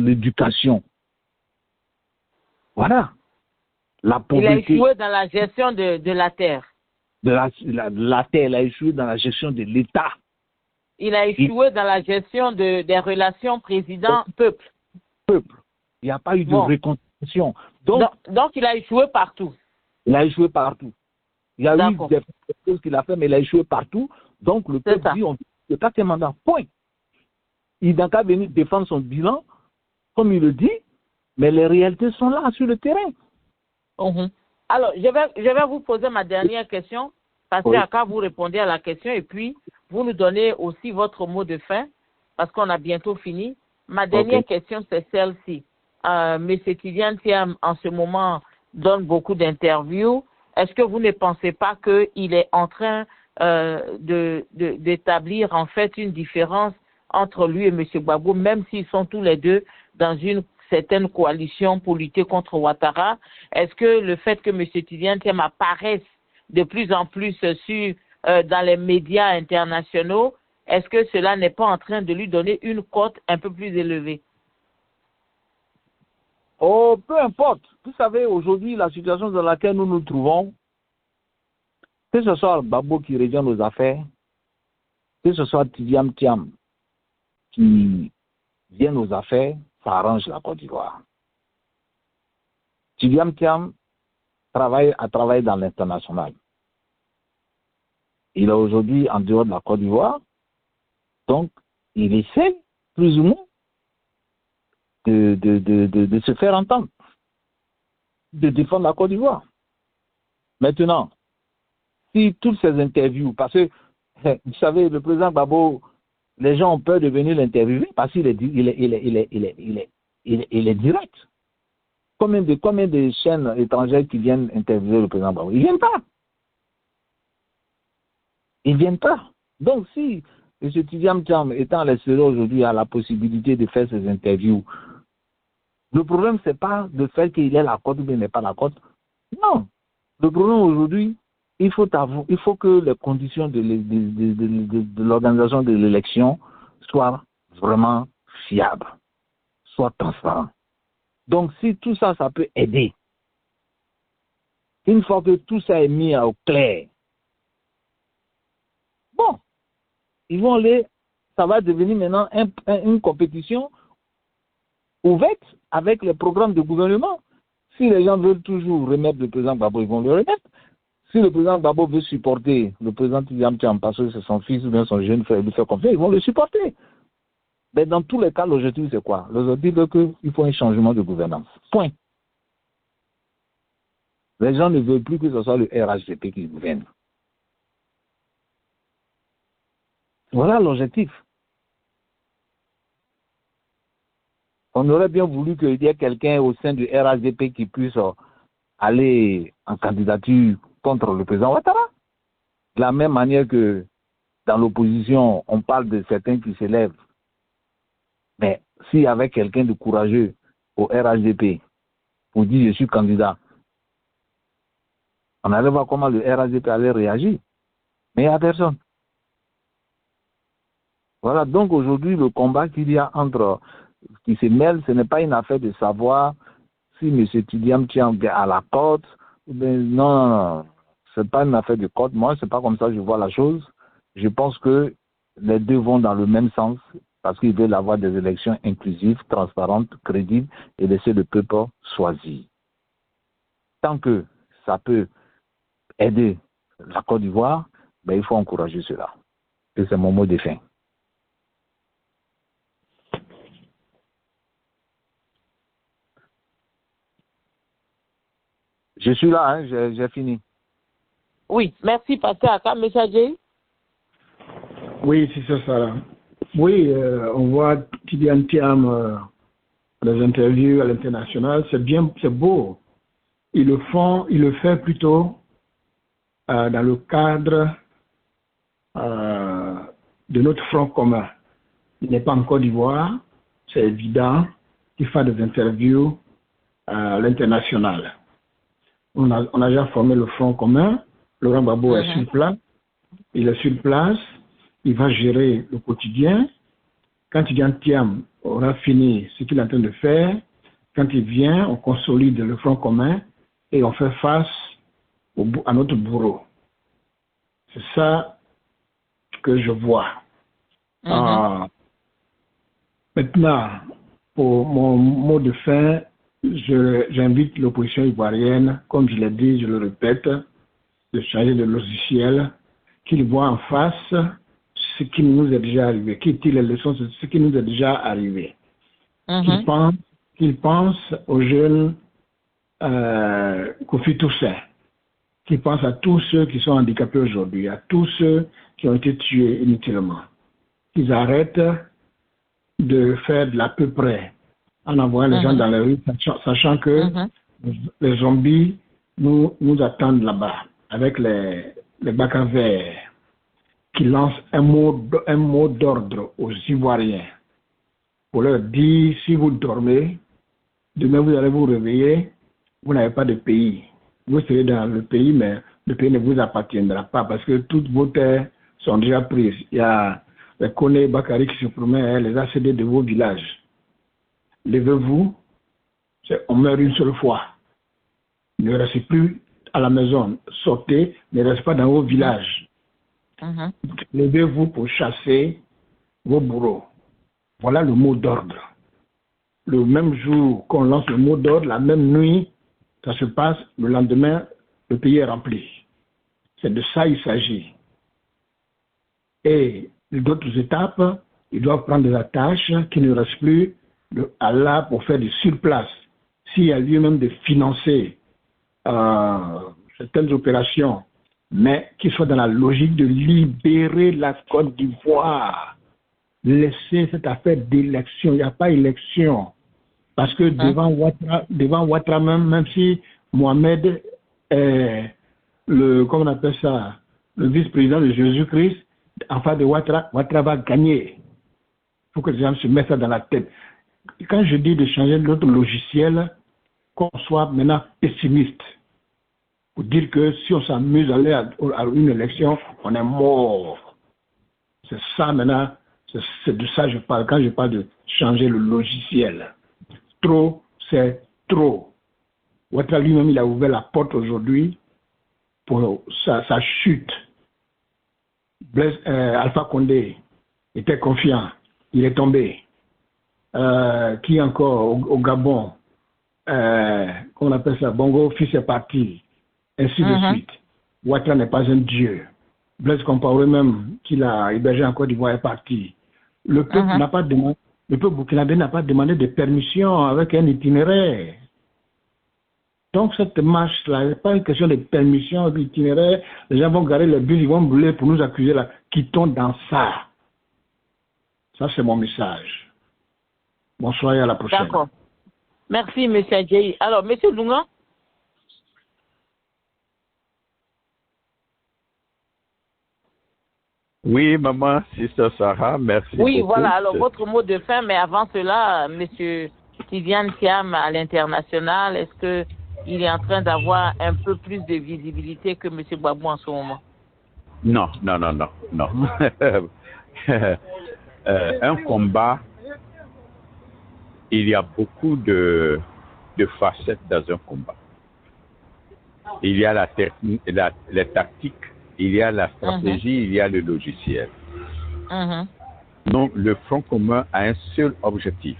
l'éducation. Voilà. La pauvreté,
il a échoué dans la gestion de la terre.
La terre, il a échoué dans la gestion de l'État.
Il a échoué dans la gestion des relations président-peuple.
Il n'y a pas eu de réconciliation.
Donc, il a échoué partout.
Il a échoué partout. Il y a eu des choses qu'il a fait, mais il a échoué partout. Donc, le peuple dit, on dit, le 4e mandat, point. Il n'a qu'à venir défendre son bilan, comme il le dit, mais les réalités sont là, sur le terrain.
Alors, je vais vous poser ma dernière question, parce qu'à vous répondez à la question et puis vous nous donnez aussi votre mot de fin, parce qu'on a bientôt fini. Ma dernière question, c'est celle-ci. M. Tidiane Thiam, en ce moment, donne beaucoup d'interviews. Est-ce que vous ne pensez pas qu'il est en train d'établir en fait une différence entre lui et M. Gbagbo, même s'ils sont tous les deux dans une certaines coalitions pour lutter contre Ouattara? Est-ce que le fait que M. Tidiane Thiam apparaisse de plus en plus dans les médias internationaux, est-ce que cela n'est pas en train de lui donner une cote un peu plus élevée?
Oh, peu importe. Vous savez, aujourd'hui, la situation dans laquelle nous nous trouvons, que ce soit Gbagbo qui revient aux affaires, que ce soit Tidiane Thiam qui viennent aux affaires, ça arrange la Côte d'Ivoire. Tidiam Thiam a travaillé dans l'international. Il est aujourd'hui en dehors de la Côte d'Ivoire, donc il essaie plus ou moins de se faire entendre, de défendre la Côte d'Ivoire. Maintenant, si toutes ces interviews, parce que vous savez, le président Gbagbo, les gens ont peur de venir l'interviewer parce qu'il est direct. Combien de chaînes étrangères qui viennent interviewer le président Gbagbo? Ils ne viennent pas. Donc si M. Tidiam Thiam, étant à l'extérieur aujourd'hui, a la possibilité de faire ces interviews, le problème, ce n'est pas de faire qu'il ait la cote ou bien il n'est pas la cote. Non. Le problème aujourd'hui, il faut que les conditions de l'organisation de l'élection soient vraiment fiables, soient transparentes. Donc, si tout ça, ça peut aider, une fois que tout ça est mis au clair, bon, ils vont aller, ça va devenir maintenant une compétition ouverte avec les programmes de gouvernement. Si les gens veulent toujours remettre le président Gbagbo, ils vont le remettre. Si le président Gbagbo veut supporter le président Tidiam Thiam parce que c'est son fils ou bien son jeune frère, lui faire confiance, ils vont le supporter. Mais dans tous les cas, l'objectif, c'est quoi? L'objectif, c'est qu'il faut un changement de gouvernance. Point. Les gens ne veulent plus que ce soit le RHDP qui gouverne. Voilà l'objectif. On aurait bien voulu qu'il y ait quelqu'un au sein du RHDP qui puisse aller en candidature contre le président Ouattara. De la même manière que dans l'opposition, on parle de certains qui s'élèvent. Mais s'il y avait quelqu'un de courageux au RHDP pour dire je suis candidat, on allait voir comment le RHDP allait réagir. Mais il n'y a personne. Voilà, donc aujourd'hui, le combat qu'il y a qui se mêle, ce n'est pas une affaire de savoir si M. Tidiam Thiam à la côte. Non. Ce n'est pas une affaire de côte. Moi, ce n'est pas comme ça que je vois la chose. Je pense que les deux vont dans le même sens parce qu'ils veulent avoir des élections inclusives, transparentes, crédibles et laisser le peuple choisir. Tant que ça peut aider la Côte d'Ivoire, il faut encourager cela. Et c'est mon mot de fin. Je suis là, j'ai fini.
Oui, merci, Pasteur Aka. M. Adjei?
Oui, c'est ça. Oui, on voit Tidiam Thiam les interviews à l'international, c'est bien, c'est beau. Ils le fait plutôt dans le cadre de notre front commun. Il n'est pas en Côte d'Ivoire, c'est évident qu'il fait des interviews à l'international. On a déjà formé le front commun. Laurent Gbagbo est sur place. Il est sur place. Il va gérer le quotidien. Quand Tidiam Thiam aura fini ce qu'il est en train de faire, quand il vient, on consolide le front commun et on fait face à notre bourreau. C'est ça que je vois. Maintenant, pour mon mot de fin, j'invite l'opposition ivoirienne, comme je l'ai dit, je le répète, de changer de logiciel, qu'ils voient en face ce qui nous est déjà arrivé, qu'ils tirent les leçons de ce qui nous est déjà arrivé. Qu'ils pensent aux jeunes Kofi Toussaint, qu'ils pensent à tous ceux qui sont handicapés aujourd'hui, à tous ceux qui ont été tués inutilement. Qu'ils arrêtent de faire de l'à peu près en envoyant les gens dans la rue, sachant que les zombies nous attendent là-bas avec les bacs à verre qui lancent un mot d'ordre aux Ivoiriens pour leur dire si vous dormez, demain vous allez vous réveiller, vous n'avez pas de pays. Vous serez dans le pays, mais le pays ne vous appartiendra pas parce que toutes vos terres sont déjà prises. Il y a les Koné Bakari qui se promènent, les ACD de vos villages. Levez-vous, on meurt une seule fois. Ne restez plus à la maison, sortez, ne restez pas dans vos villages. Levez-vous pour chasser vos bourreaux. Voilà le mot d'ordre. Le même jour qu'on lance le mot d'ordre, la même nuit, ça se passe, le lendemain, le pays est rempli. C'est de ça qu'il s'agit. Et d'autres étapes, ils doivent prendre des attaches qui ne restent plus à là pour faire du surplace. S'il y a lieu même de financer certaines opérations, mais qui soient dans la logique de libérer la Côte d'Ivoire, laisser cette affaire d'élection. Il n'y a pas élection. Parce que devant Ouattara même si Mohamed est comment on appelle ça, le vice-président de Jésus-Christ, en face de Ouattara va gagner. Il faut que les gens se mettent ça dans la tête. Quand je dis de changer notre logiciel, qu'on soit maintenant pessimiste, pour dire que si on s'amuse à aller à une élection, on est mort. C'est ça maintenant, c'est de ça que je parle quand je parle de changer le logiciel. Trop, c'est trop. Ouattara lui-même, il a ouvert la porte aujourd'hui pour sa chute. Alpha Condé était confiant, il est tombé. Qui encore au Gabon, comment on appelle ça, Bongo fils est parti, ainsi de suite. Ouattara n'est pas un dieu. Blaise Compaoré même, qu'il a hébergé en Côte d'Ivoire, est parti. Le peuple n'a pas demandé, le peuple burkinabé n'a pas demandé de permission avec un itinéraire. Donc cette marche-là, n'est pas une question de permission, d'itinéraire. Les gens vont garer les bus, ils vont brûler pour nous accuser là. Quittons dans ça. Ça, c'est mon message. Bonsoir et à la prochaine.
D'accord. Merci, M. Adjaye. Alors, M. Lunga.
Oui, maman, Sister Sarah, merci.
Oui,
beaucoup.
voilà. Alors, votre mot de fin, mais avant cela, M. Tidiane Thiam à l'international, est-ce qu'il est en train d'avoir un peu plus de visibilité que M. Gbagbo en ce moment?
Non. Un combat, il y a beaucoup de facettes dans un combat. Il y a les tactiques, il y a la stratégie, il y a le logiciel. Donc, le Front commun a un seul objectif.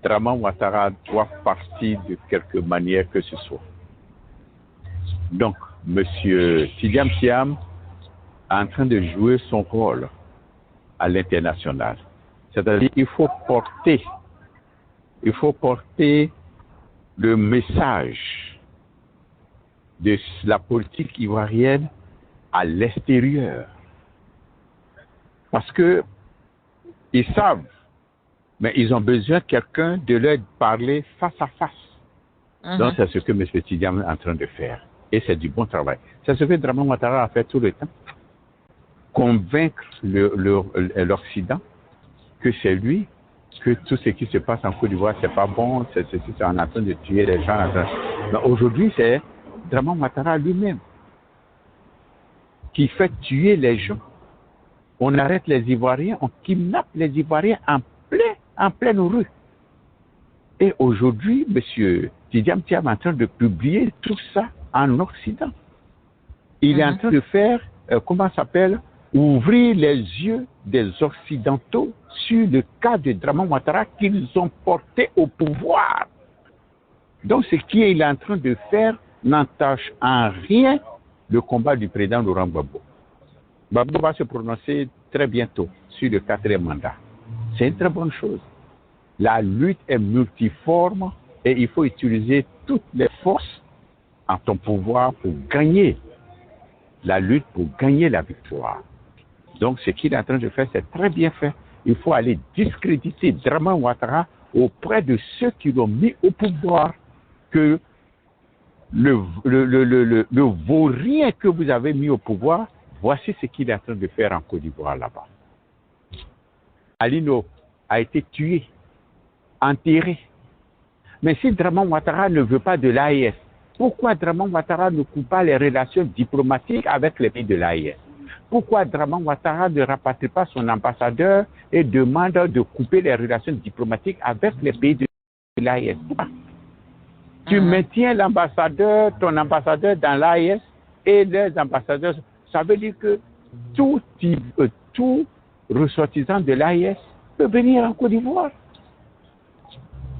Dramane Ouattara doit partir de quelque manière que ce soit. Donc, M. Tidiane Thiam est en train de jouer son rôle à l'international. C'est-à-dire qu'il faut porter le message de la politique ivoirienne à l'extérieur. Parce que ils savent, mais ils ont besoin de quelqu'un de leur parler face à face. Donc c'est ce que M. Tidiane est en train de faire. Et c'est du bon travail. C'est ce que Dramane Ouattara a fait tout le temps. Convaincre l'Occident que c'est lui, que tout ce qui se passe en Côte d'Ivoire, c'est pas bon, c'est en train de tuer les gens. Mais aujourd'hui, c'est Dramane Ouattara lui-même qui fait tuer les gens. On arrête les Ivoiriens, on kidnappe les Ivoiriens en pleine rue. Et aujourd'hui, M. Tidiane Thiam est en train de publier tout ça en Occident. Il est en train de faire, comment ça s'appelle, ouvrir les yeux des Occidentaux sur le cas de Dramane Ouattara qu'ils ont porté au pouvoir. Donc, ce qu'il est en train de faire n'entache en rien le combat du président Laurent Gbagbo. Gbagbo va se prononcer très bientôt sur le 4e mandat. C'est une très bonne chose. La lutte est multiforme et il faut utiliser toutes les forces en ton pouvoir pour gagner la lutte, pour gagner la victoire. Donc, ce qu'il est en train de faire, c'est très bien fait. Il faut aller discréditer Dramane Ouattara auprès de ceux qui l'ont mis au pouvoir, que le vaurien que vous avez mis au pouvoir, voici ce qu'il est en train de faire en Côte d'Ivoire là-bas. Alino a été tué, enterré. Mais si Dramane Ouattara ne veut pas de l'AES, pourquoi Dramane Ouattara ne coupe pas les relations diplomatiques avec les pays de l'AES? Pourquoi Dramane Ouattara ne rapatrie pas son ambassadeur et demande de couper les relations diplomatiques avec les pays de l'AES? Tu maintiens ton ambassadeur dans l'AES et les ambassadeurs. Ça veut dire que tout ressortissant de l'AES peut venir en Côte d'Ivoire.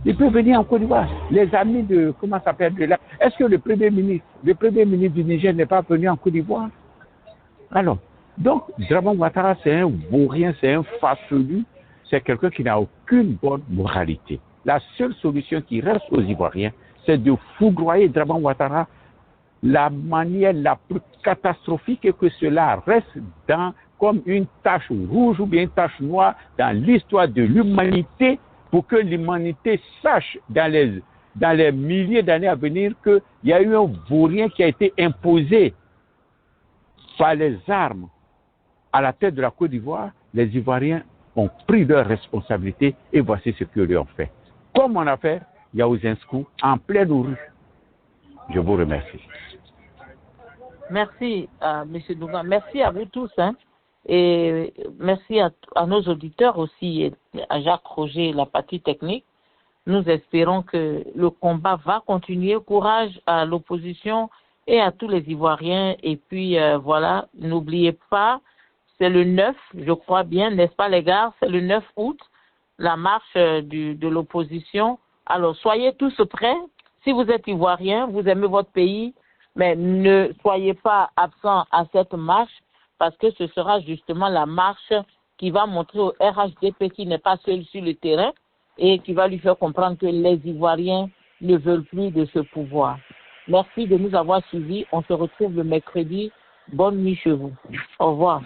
Il peut venir en Côte d'Ivoire. Les amis de, comment ça s'appelle, de là. Est-ce que le Premier ministre du Niger n'est pas venu en Côte d'Ivoire? Alors, donc, Dramane Ouattara, c'est un vaurien, c'est un farfelu, c'est quelqu'un qui n'a aucune bonne moralité. La seule solution qui reste aux Ivoiriens, c'est de foudroyer Dramane Ouattara. La manière la plus catastrophique est que cela reste comme une tache rouge ou bien une tache noire dans l'histoire de l'humanité, pour que l'humanité sache dans les milliers d'années à venir qu'il y a eu un vaurien qui a été imposé par les armes à la tête de la Côte d'Ivoire. Les Ivoiriens ont pris leurs responsabilités et voici ce qu'ils lui ont fait. Comme on a fait Yaouzenskou en pleine rue. Je vous remercie.
Merci, M. Dougan. Merci à vous tous. Et merci à nos auditeurs aussi, et à Jacques Roger, la partie technique. Nous espérons que le combat va continuer. Courage à l'opposition et à tous les Ivoiriens. Et puis, voilà, n'oubliez pas, c'est le 9, je crois bien, n'est-ce pas les gars? C'est le 9 août, la marche de l'opposition. Alors, soyez tous prêts. Si vous êtes Ivoirien, vous aimez votre pays, mais ne soyez pas absents à cette marche, parce que ce sera justement la marche qui va montrer au RHDP qui n'est pas seul sur le terrain et qui va lui faire comprendre que les Ivoiriens ne veulent plus de ce pouvoir. Merci de nous avoir suivis. On se retrouve le mercredi. Bonne nuit chez vous. Au revoir.